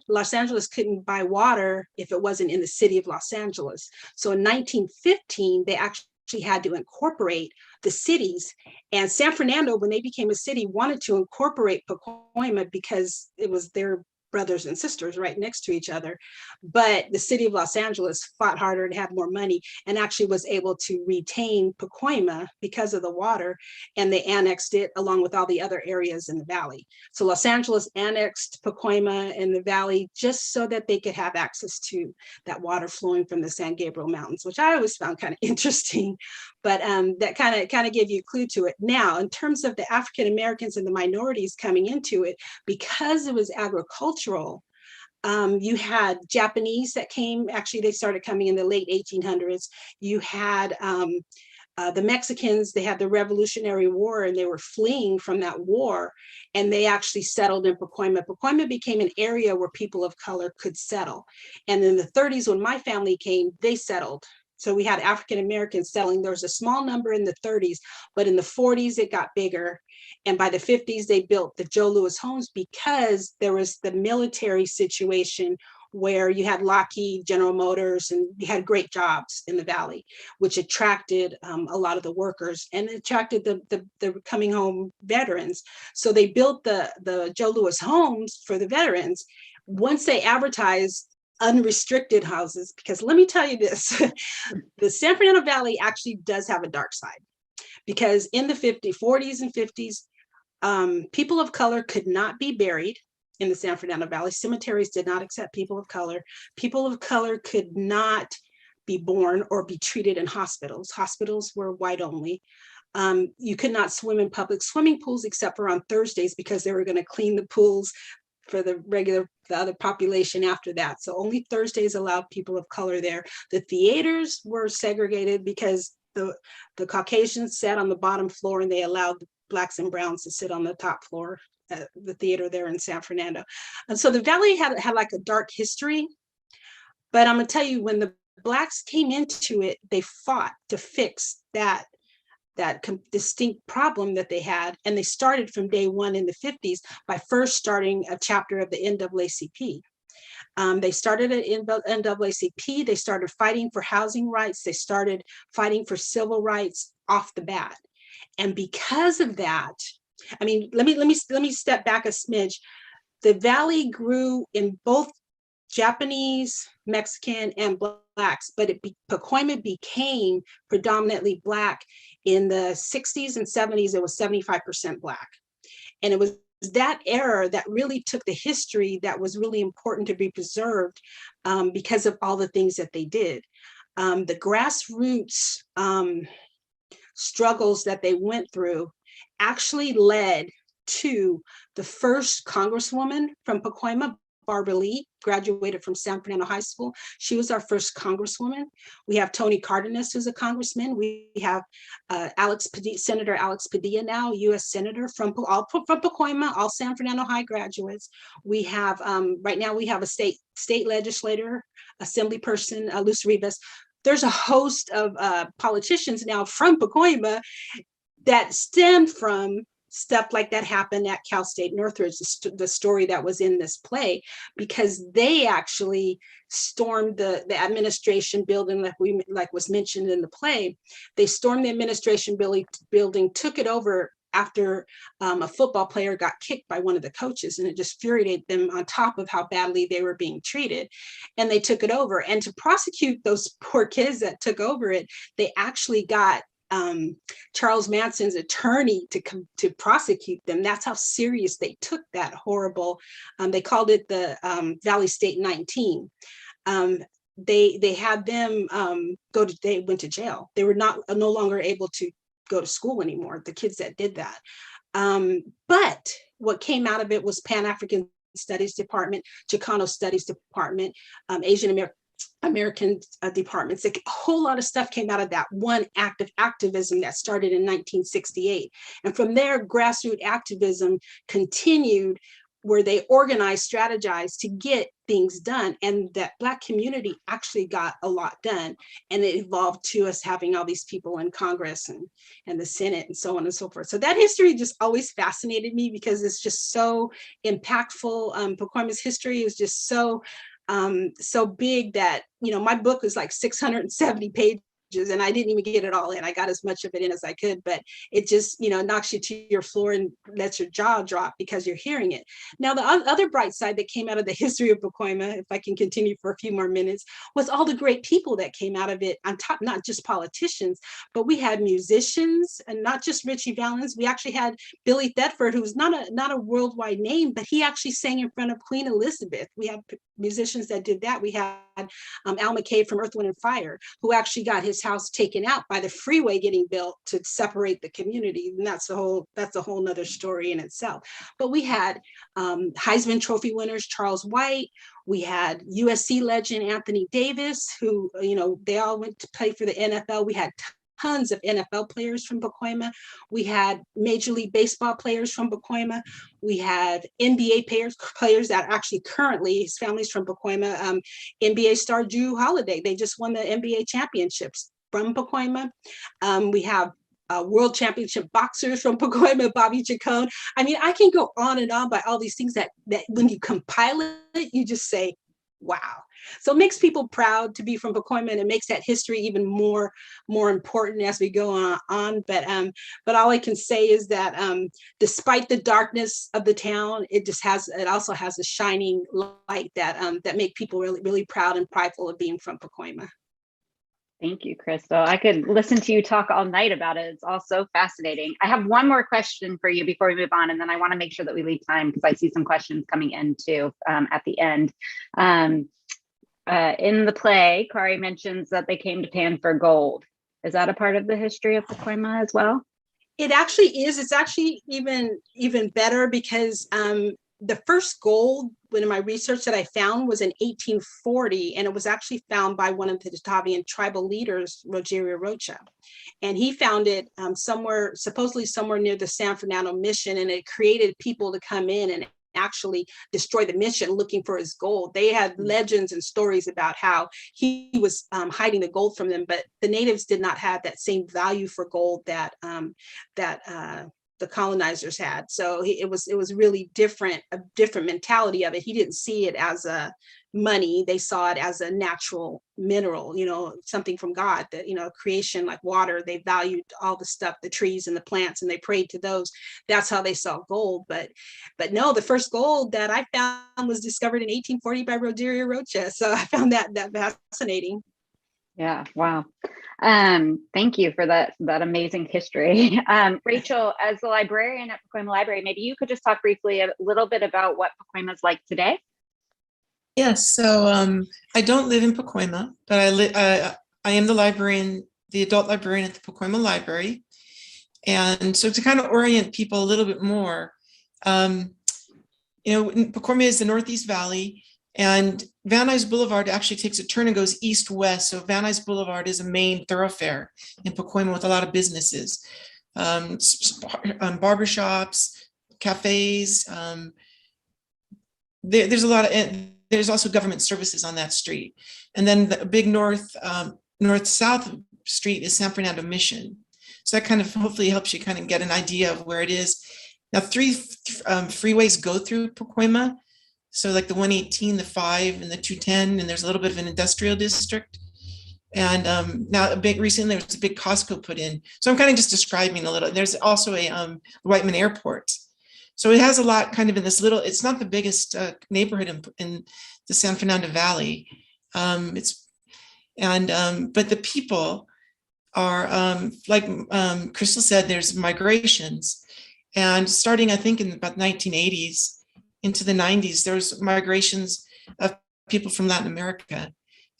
Los Angeles couldn't buy water if it wasn't in the city of Los Angeles. So in 1915, they actually had to incorporate the cities, and San Fernando, when they became a city, wanted to incorporate Pacoima because it was their brothers and sisters right next to each other. But the city of Los Angeles fought harder and had more money, and actually was able to retain Pacoima because of the water, and they annexed it along with all the other areas in the valley. So Los Angeles annexed Pacoima in the valley just so that they could have access to that water flowing from the San Gabriel Mountains, which I always found kind of interesting. But that kind of gave you a clue to it. Now, in terms of the African Americans and the minorities coming into it, because it was agricultural, you had Japanese that came. Actually, they started coming in the late 1800s. You had the Mexicans. They had the Revolutionary War, and they were fleeing from that war, and they actually settled in Pacoima. Pacoima became an area where people of color could settle. And in the 30s, when my family came, they settled. So we had African Americans settling. There was a small number in the 30s, but in the 40s, it got bigger. And by the 50s, they built the Joe Louis homes, because there was the military situation where you had Lockheed, General Motors, and you had great jobs in the valley, which attracted a lot of the workers, and attracted the coming home veterans. So they built the Joe Louis homes for the veterans. Once they advertised unrestricted houses, because let me tell you this, the San Fernando Valley actually does have a dark side, because in the 40s and 50s, people of color could not be buried in the San Fernando Valley. Cemeteries did not accept people of color. People of color could not be born or be treated in hospitals. Hospitals were white only. You could not swim in public swimming pools except for on Thursdays, because they were going to clean the pools for the other population after that. So only Thursdays allowed people of color there. The theaters were segregated because the Caucasians sat on the bottom floor, and they allowed Blacks and Browns to sit on the top floor at the theater there in San Fernando. And so the valley had like a dark history. But I'm gonna tell you, when the Blacks came into it, they fought to fix that distinct problem that they had. And they started from day one in the 50s by first starting a chapter of the NAACP. They started at NAACP. They started fighting for housing rights. They started fighting for civil rights off the bat. And because of that, I mean, let me step back a smidge. The valley grew in both Japanese, Mexican, and Blacks, but Pacoima became predominantly Black in the 60s and 70s. It was 75% Black. And it was that era that really took the history that was really important to be preserved, because of all the things that they did. The grassroots struggles that they went through actually led to the first Congresswoman from Pacoima, Barbara Lee, graduated from San Fernando High School. She was our first congresswoman. We have Tony Cardenas, who's a congressman. We have Senator Alex Padilla now, U.S. Senator from Pacoima, all San Fernando High graduates. We have, right now we have a state legislator, assembly person, Luz Rivas. There's a host of politicians now from Pacoima that stemmed from stuff like that happened at Cal State Northridge, the story that was in this play, because they actually stormed the administration building, like was mentioned in the play. They stormed the administration building, took it over after a football player got kicked by one of the coaches, and it just infuriated them on top of how badly they were being treated. And they took it over. And to prosecute those poor kids that took over it, they actually got Charles Manson's attorney to prosecute them. That's how serious they took that horrible. They called it the Valley State 19. They had them they went to jail. They were no longer able to go to school anymore, the kids that did that. But what came out of it was Pan-African Studies Department, Chicano Studies Department, Asian American departments. A whole lot of stuff came out of that one act of activism that started in 1968. And from there, grassroots activism continued, where they organized, strategized to get things done. And that Black community actually got a lot done. And it evolved to us having all these people in Congress and the Senate and so on and so forth. So that history just always fascinated me because it's just so impactful. Pacoima's history is just so big that, my book was like 670 pages and I didn't even get it all in. I got as much of it in as I could, but it just, knocks you to your floor and lets your jaw drop because you're hearing it. Now, the other bright side that came out of the history of Pacoima, if I can continue for a few more minutes, was all the great people that came out of it on top, not just politicians, but we had musicians and not just Richie Valens. We actually had Billy Thetford, who's not a worldwide name, but he actually sang in front of Queen Elizabeth. We had musicians that did that. We had Al McKay from Earth, Wind and Fire, who actually got his house taken out by the freeway getting built to separate the community. And that's a whole nother story in itself. But we had Heisman Trophy winners, Charles White. We had USC legend Anthony Davis, who, they all went to play for the NFL. We had tons of NFL players from Pacoima. We had Major League Baseball players from Pacoima. We had NBA players that actually currently, his family's from Pacoima. NBA star Drew Holiday, they just won the NBA championships from Pacoima. We have world championship boxers from Pacoima, Bobby Chacon. I mean, I can go on and on by all these things that when you compile it, you just say, wow. So it makes people proud to be from Pacoima, and it makes that history even more important as we go on. But all I can say is that despite the darkness of the town, it also has a shining light that make people really, really proud and prideful of being from Pacoima. Thank you, Crystal. I could listen to you talk all night about it. It's all so fascinating. I have one more question for you before we move on, and then I want to make sure that we leave time because I see some questions coming in too at the end. In the play, Khari mentions that they came to Pan for gold. Is that a part of the history of Pacoima as well? It actually is. It's actually even better because the first gold, in my research that I found, was in 1840, and it was actually found by one of the Tavian tribal leaders, Rogerio Rocha. And he found it supposedly somewhere near the San Fernando Mission, and it created people to come in and actually destroy the mission looking for his gold. They had legends and stories about how he was hiding the gold from them, but the natives did not have that same value for gold that the colonizers had. So it was really a different mentality of it. He didn't see it as a money. They saw it as a natural mineral, something from God, that, creation, like water. They valued all the stuff, the trees and the plants, and they prayed to those. That's how they saw gold. But no, the first gold that I found was discovered in 1840 by Rogerio Rocha. So I found that fascinating. Yeah. Wow. Thank you for that amazing history. Rachel, as the librarian at Pacoima Library, maybe you could just talk briefly a little bit about what Pacoima is like today. Yes. So I don't live in Pacoima, but I am the librarian, the adult librarian at the Pacoima Library. And so to kind of orient people a little bit more, in Pacoima is the Northeast Valley, and Van Nuys Boulevard actually takes a turn and goes east-west. So Van Nuys Boulevard is a main thoroughfare in Pacoima with a lot of businesses, barbershops, cafes. There's a lot of, there's also government services on that street. And then the big north-south street is San Fernando Mission. So that kind of hopefully helps you kind of get an idea of where it is. Now, 3 freeways go through Pacoima. So like the 118, the 5, and the 210, and there's a little bit of an industrial district. And now recently there was a big Costco put in. So I'm kind of just describing a little. There's also a Whiteman Airport. So it has a lot kind of in this little, it's not the biggest neighborhood in the San Fernando Valley. But the people are, like Crystal said, there's migrations. And starting, I think, in about 1980s into the 90s, there was migrations of people from Latin America.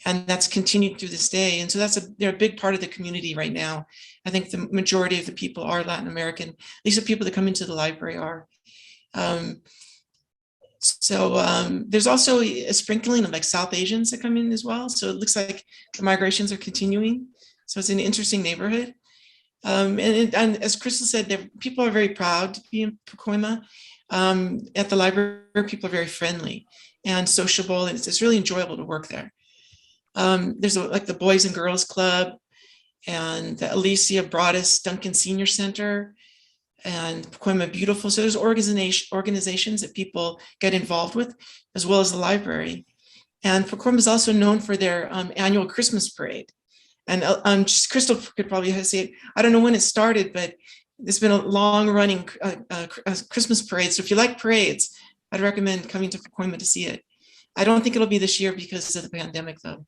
And that's continued through this day. And so they're a big part of the community right now. I think the majority of the people are Latin American. At least the people that come into the library are. There's also a sprinkling of like South Asians that come in as well. So it looks like the migrations are continuing. So it's an interesting neighborhood. And as Crystal said, people are very proud to be in Pacoima. At the library, people are very friendly and sociable, and it's really enjoyable to work there. There's like the Boys and Girls Club and the Alicia Broadus Duncan Senior Center and Pacoima Beautiful. So there's organizations that people get involved with, as well as the library. And Pacoima is also known for their annual Christmas parade. And Crystal could probably say it. I don't know when it started, but there's been a long running Christmas parade. So if you like parades, I'd recommend coming to Pacoima to see it. I don't think it'll be this year because of the pandemic, though.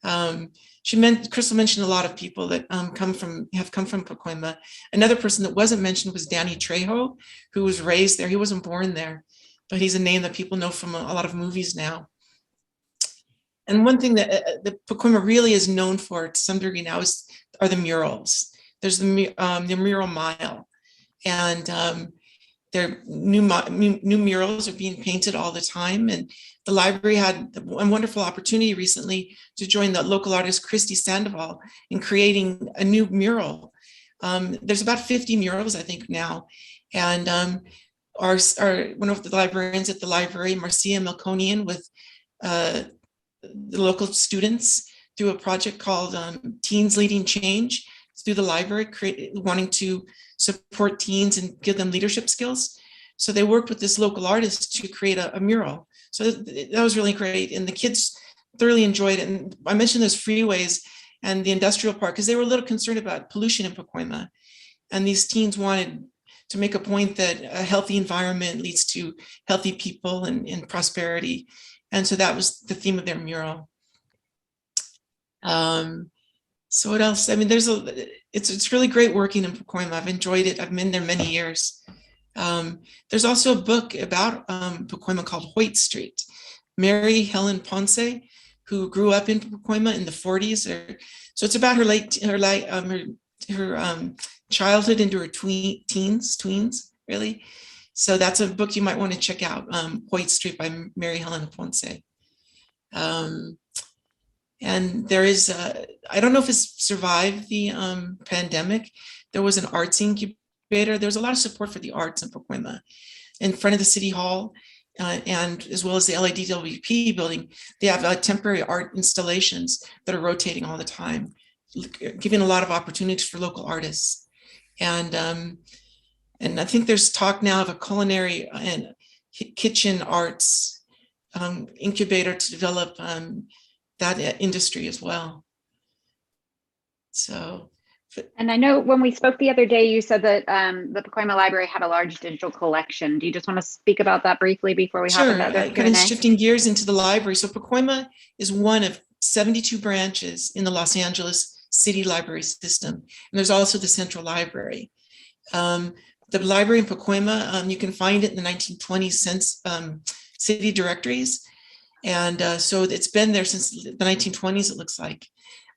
Crystal mentioned a lot of people that have come from Pacoima. Another person that wasn't mentioned was Danny Trejo, who was raised there. He wasn't born there, but he's a name that people know from a lot of movies now. And one thing that the Pacoima really is known for to some degree now are the murals. There's the mural mile, and their new murals are being painted all the time. And the library had a wonderful opportunity recently to join the local artist Christy Sandoval in creating a new mural. There's about 50 murals, I think, now. And one of the librarians at the library, Marcia Melkonian, with the local students through a project called Teens Leading Change through the library, wanting to support teens and give them leadership skills. So they worked with this local artist to create a mural. So that was really great. And the kids thoroughly enjoyed it. And I mentioned those freeways and the industrial park because they were a little concerned about pollution in Pacoima. And these teens wanted to make a point that a healthy environment leads to healthy people and prosperity. And so that was the theme of their mural. So what else? I mean, it's really great working in Pacoima. I've enjoyed it. I've been there many years. There's also a book about Pacoima called Hoyt Street. Mary Helen Ponce, who grew up in Pacoima in the 40s. So it's about her childhood into her tweens, really. So that's a book you might want to check out, Hoyt Street by Mary Helen Ponce. And there is, I don't know if it's survived the pandemic. There was an arts incubator. There was a lot of support for the arts in Pacoima. In front of the City Hall, and as well as the LADWP building, they have temporary art installations that are rotating all the time, giving a lot of opportunities for local artists. And I think there's talk now of a culinary and kitchen arts incubator to develop that industry as well. So. And I know when we spoke the other day, you said that the Pacoima Library had a large digital collection. Do you just want to speak about that briefly before we hop into that Q&A? Kind of shifting gears into the library. So Pacoima is one of 72 branches in the Los Angeles City Library System. And there's also the Central Library. The library in Pacoima, you can find it in the 1920s city directories. And so it's been there since the 1920s, it looks like.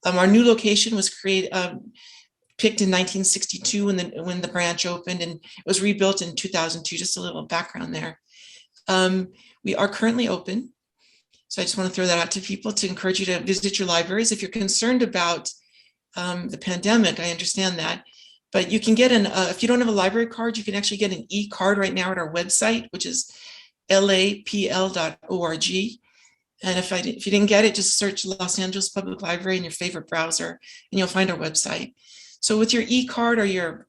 Our new location was picked in 1962 when the branch opened, and it was rebuilt in 2002, just a little background there. We are currently open. So I just want to throw that out to people to encourage you to visit your libraries. If you're concerned about the pandemic, I understand that. But you can get if you don't have a library card, you can actually get an e-card right now at our website, which is lapl.org. And if you didn't get it, just search Los Angeles Public Library in your favorite browser and you'll find our website. So with your e-card or your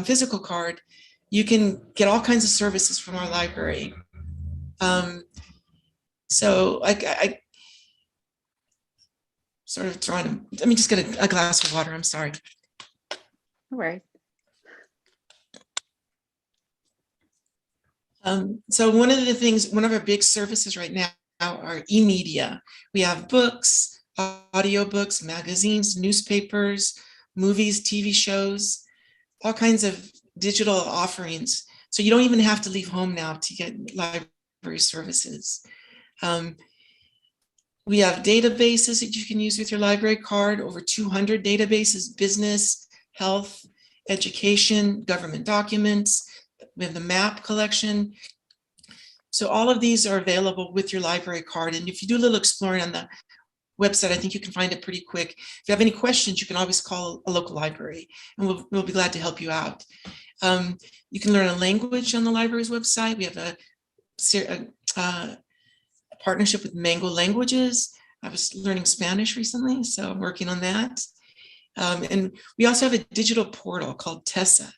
physical card, you can get all kinds of services from our library. So I sort of trying to, let me just get a glass of water, I'm sorry. No worries. So one of our big services right now are e-media. We have books, audiobooks, magazines, newspapers, movies, TV shows, all kinds of digital offerings. So you don't even have to leave home now to get library services. We have databases that you can use with your library card, over 200 databases, business, health, education, government documents. We have the map collection. So all of these are available with your library card. And if you do a little exploring on the website, I think you can find it pretty quick. If you have any questions, you can always call a local library and we'll be glad to help you out. You can learn a language on the library's website. We have a partnership with Mango Languages. I was learning Spanish recently, so I'm working on that. And we also have a digital portal called Tessa.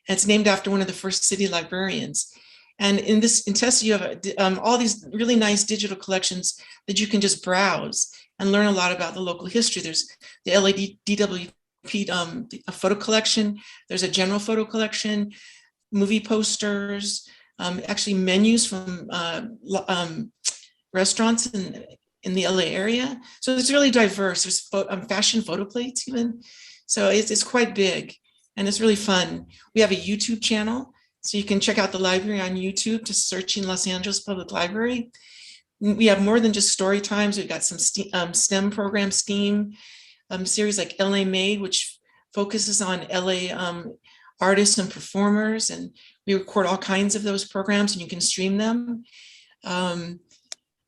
And it's named after one of the first city librarians. And in Tessa, you have all these really nice digital collections that you can just browse and learn a lot about the local history. There's the LADWP a photo collection. There's a general photo collection, movie posters, actually menus from restaurants in the LA area. So it's really diverse. There's fashion photo plates even. So it's quite big and it's really fun. We have a YouTube channel. So you can check out the library on YouTube, just searching Los Angeles Public Library. We have more than just story times. We've got some STEM programs, STEAM series like LA Made, which focuses on LA artists and performers. And we record all kinds of those programs and you can stream them.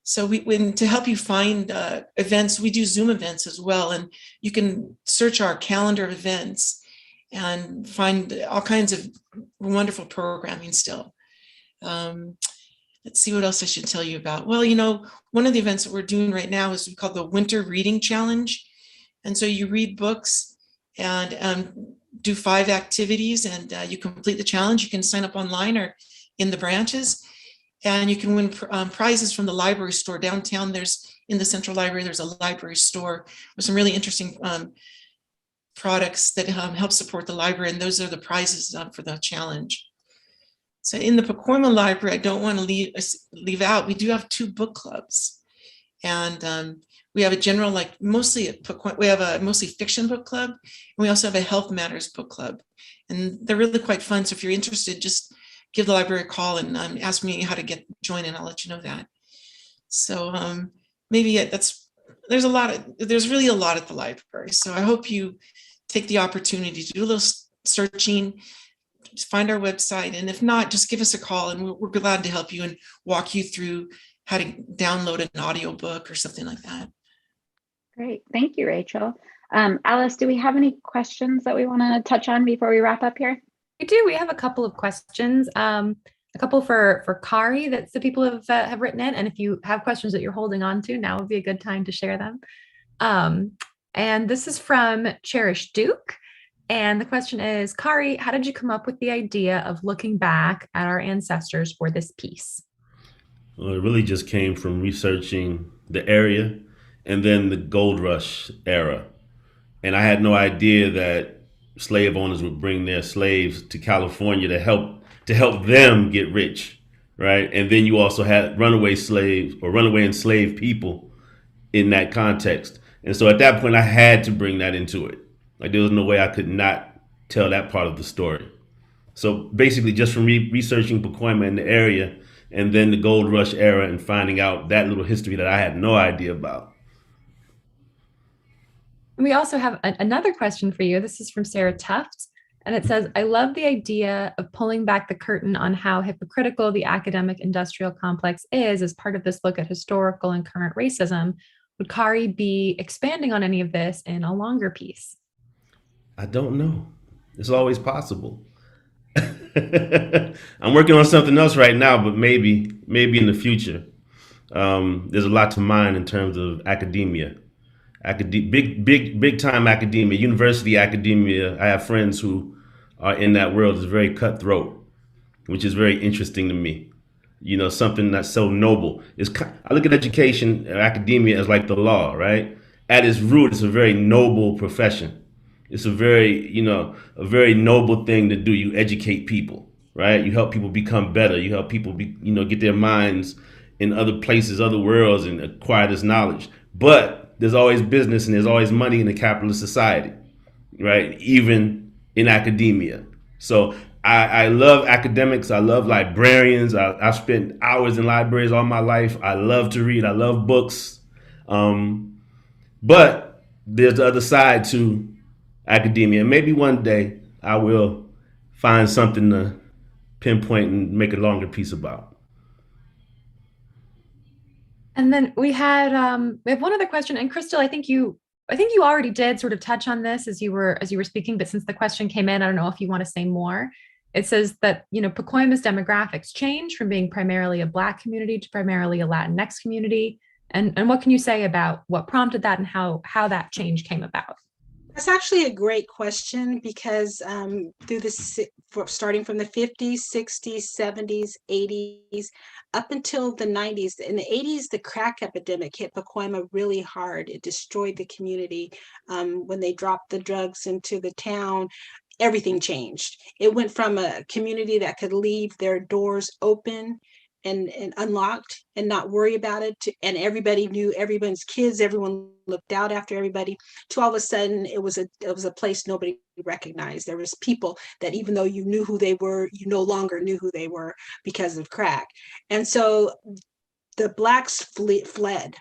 So to help you find events, we do Zoom events as well. And you can search our calendar of events and find all kinds of wonderful programming still. Let's see what else I should tell you about. Well, one of the events that we're doing right now is called the Winter Reading Challenge. And so you read books and do 5 activities and you complete the challenge. You can sign up online or in the branches. And you can win prizes from the library store downtown. In the Central Library, there's a library store with some really interesting products that help support the library. And those are the prizes for the challenge. So in the Pacoima Library, I don't want to leave out, we do have 2 book clubs. And we have a general, we have a mostly fiction book club. And we also have a health matters book club. And they're really quite fun. So if you're interested, just give the library a call and ask me how to join and I'll let you know that. So maybe there's really a lot at the library. So I hope you take the opportunity to do a little searching, find our website. And if not, just give us a call and we're glad to help you and walk you through how to download an audiobook or something like that. Great. Thank you, Rachel. Alice, do we have any questions that we want to touch on before we wrap up here? We do. We have a couple of questions. A couple for Khari that the people have written in. And if you have questions that you're holding on to, now would be a good time to share them. And this is from Cherish Duke. And the question is, Khari, how did you come up with the idea of looking back at our ancestors for this piece? Well, it really just came from researching the area and then the gold rush era. And I had no idea that slave owners would bring their slaves to California to help them get rich, right? And then you also had runaway slaves or runaway enslaved people in that context. And so at that point, I had to bring that into it. Like there was no way I could not tell that part of the story. So basically just from researching Pacoima in the area and then the gold rush era and finding out that little history that I had no idea about. We also have another question for you. This is from Sarah Tufts. And it says, I love the idea of pulling back the curtain on how hypocritical the academic industrial complex is as part of this look at historical and current racism. Would Khari be expanding on any of this in a longer piece? I don't know. It's always possible. I'm working on something else right now, but maybe in the future. There's a lot to mine in terms of academia, big time academia, university academia. I have friends who are in that world. Is very cutthroat, which is very interesting to me. You know, something that's so noble. I look at education, academia as like the law, right? At its root, it's a very noble profession. It's a very noble thing to do. You educate people, right? You help people become better. You help people get their minds in other places, other worlds, and acquire this knowledge. But there's always business and there's always money in a capitalist society, right? Even in academia. So I love academics. I love librarians. I've spent hours in libraries all my life. I love to read. I love books. But there's the other side to academia. Maybe one day I will find something to pinpoint and make a longer piece about. And then we have one other question. And Crystal, I think you already did sort of touch on this as you were speaking, but since the question came in, I don't know if you want to say more. It says that, Pacoima's demographics change from being primarily a Black community to primarily a Latinx community. And what can you say about what prompted that and how that change came about? That's actually a great question because starting from the 50s, 60s, 70s, 80s, up until the 90s. In the 80s, the crack epidemic hit Pacoima really hard. It destroyed the community. When they dropped the drugs into the town, everything changed. It went from a community that could leave their doors open and unlocked and not worry about it, and everybody knew everyone's kids, everyone looked out after everybody, to all of a sudden it was a place nobody recognized. There was people that even though you knew who they were, you no longer knew who they were because of crack. And so the Blacks fled.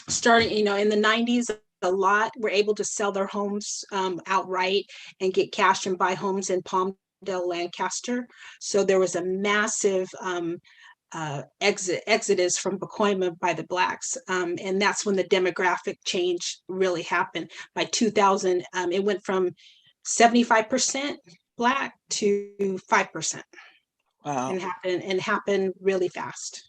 Starting in the 90s, a lot were able to sell their homes outright and get cash and buy homes in Palmdale, Lancaster. So there was a massive exodus from Pacoima by the Blacks. And that's when the demographic change really happened. By 2000, it went from 75% Black to 5%. Wow. And happened really fast.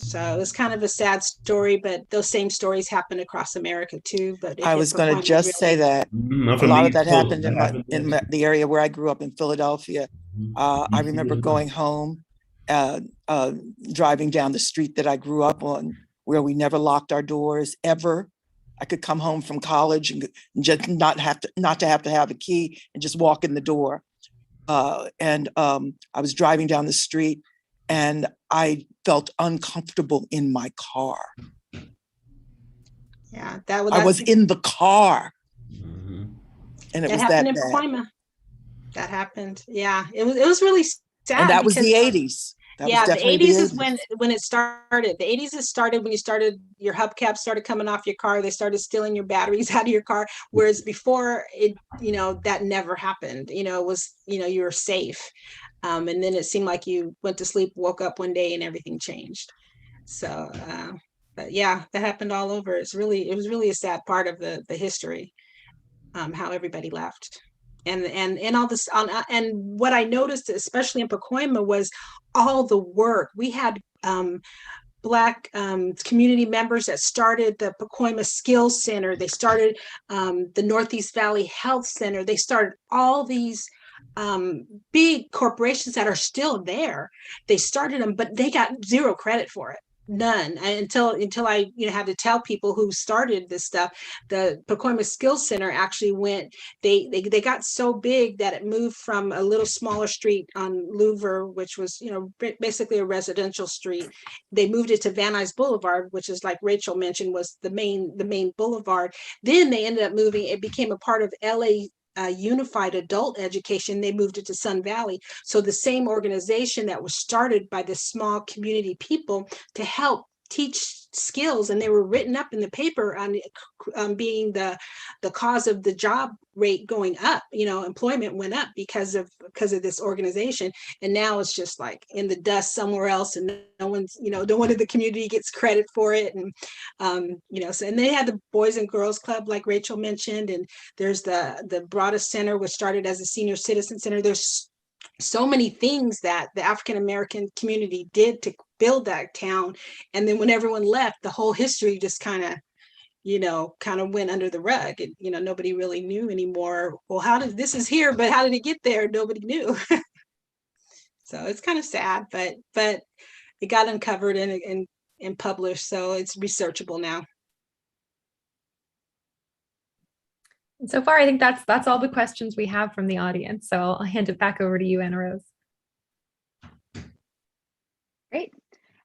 So it was kind of a sad story, but those same stories happen across America too. But I was going to just say that a lot of that happened in the area where I grew up in Philadelphia. I remember going home, driving down the street that I grew up on, where we never locked our doors ever. I could come home from college and just not have to have a key and just walk in the door. And I was driving down the street, and I felt uncomfortable in my car. Yeah, I was in the car, and it was that in bad. Pacoima. That happened. Yeah, it was really sad. And that was the 80s. The 80s is when it started. The 80s is started when your hubcaps started coming off your car. They started stealing your batteries out of your car. Whereas before it, that never happened. It was, you were safe. And then it seemed like you went to sleep, woke up one day, and everything changed. So, but yeah, that happened all over. It was really a sad part of the history, how everybody left. And all this, and what I noticed, especially in Pacoima, was all the work. We had Black community members that started the Pacoima Skills Center. They started the Northeast Valley Health Center. They started all these big corporations that are still there. They started them, but they got zero credit for it. None until I had to tell people who started this stuff. The Pacoima Skills Center actually went. They got so big that it moved from a little smaller street on Louver, which was basically a residential street. They moved it to Van Nuys Boulevard, which is, like Rachel mentioned, was the main boulevard. Then they ended up moving. It became a part of LA. Unified adult education. They moved it to Sun Valley. So the same organization that was started by this small community people to help teach skills, and they were written up in the paper on being the cause of the job rate going up. Employment went up because of this organization, and now it's just like in the dust somewhere else, and no one's, no one in the community gets credit for it. And so, and they had the Boys and Girls Club, like Rachel mentioned, and there's the Broada Center, which started as a senior citizen center. There's so many things that the African American community did to build that town. And then when everyone left, the whole history just kind of went under the rug. And, nobody really knew anymore. Well, this is here, but how did it get there? Nobody knew. So it's kind of sad, but it got uncovered and published. So it's researchable now. And so far, I think that's all the questions we have from the audience. So I'll hand it back over to you, Anna Rose. Great.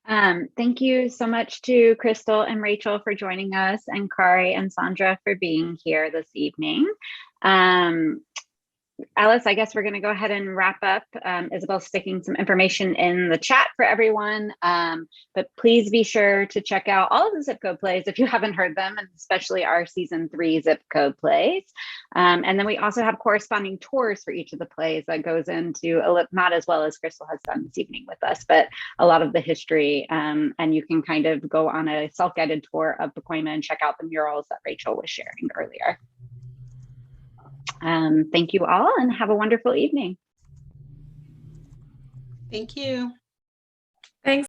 Thank you so much to Crystal and Rachel for joining us, and Khari and Saundra for being here this evening. Alice, I guess we're going to go ahead and wrap up. Isabel's sticking some information in the chat for everyone, but please be sure to check out all of the zip code plays if you haven't heard them, and especially our season 3 zip code plays. And then we also have corresponding tours for each of the plays that goes into, not as well as Crystal has done this evening with us, but a lot of the history. And you can kind of go on a self-guided tour of Pacoima and check out the murals that Rachel was sharing earlier. Thank you all, and have a wonderful evening. Thank you. Thanks.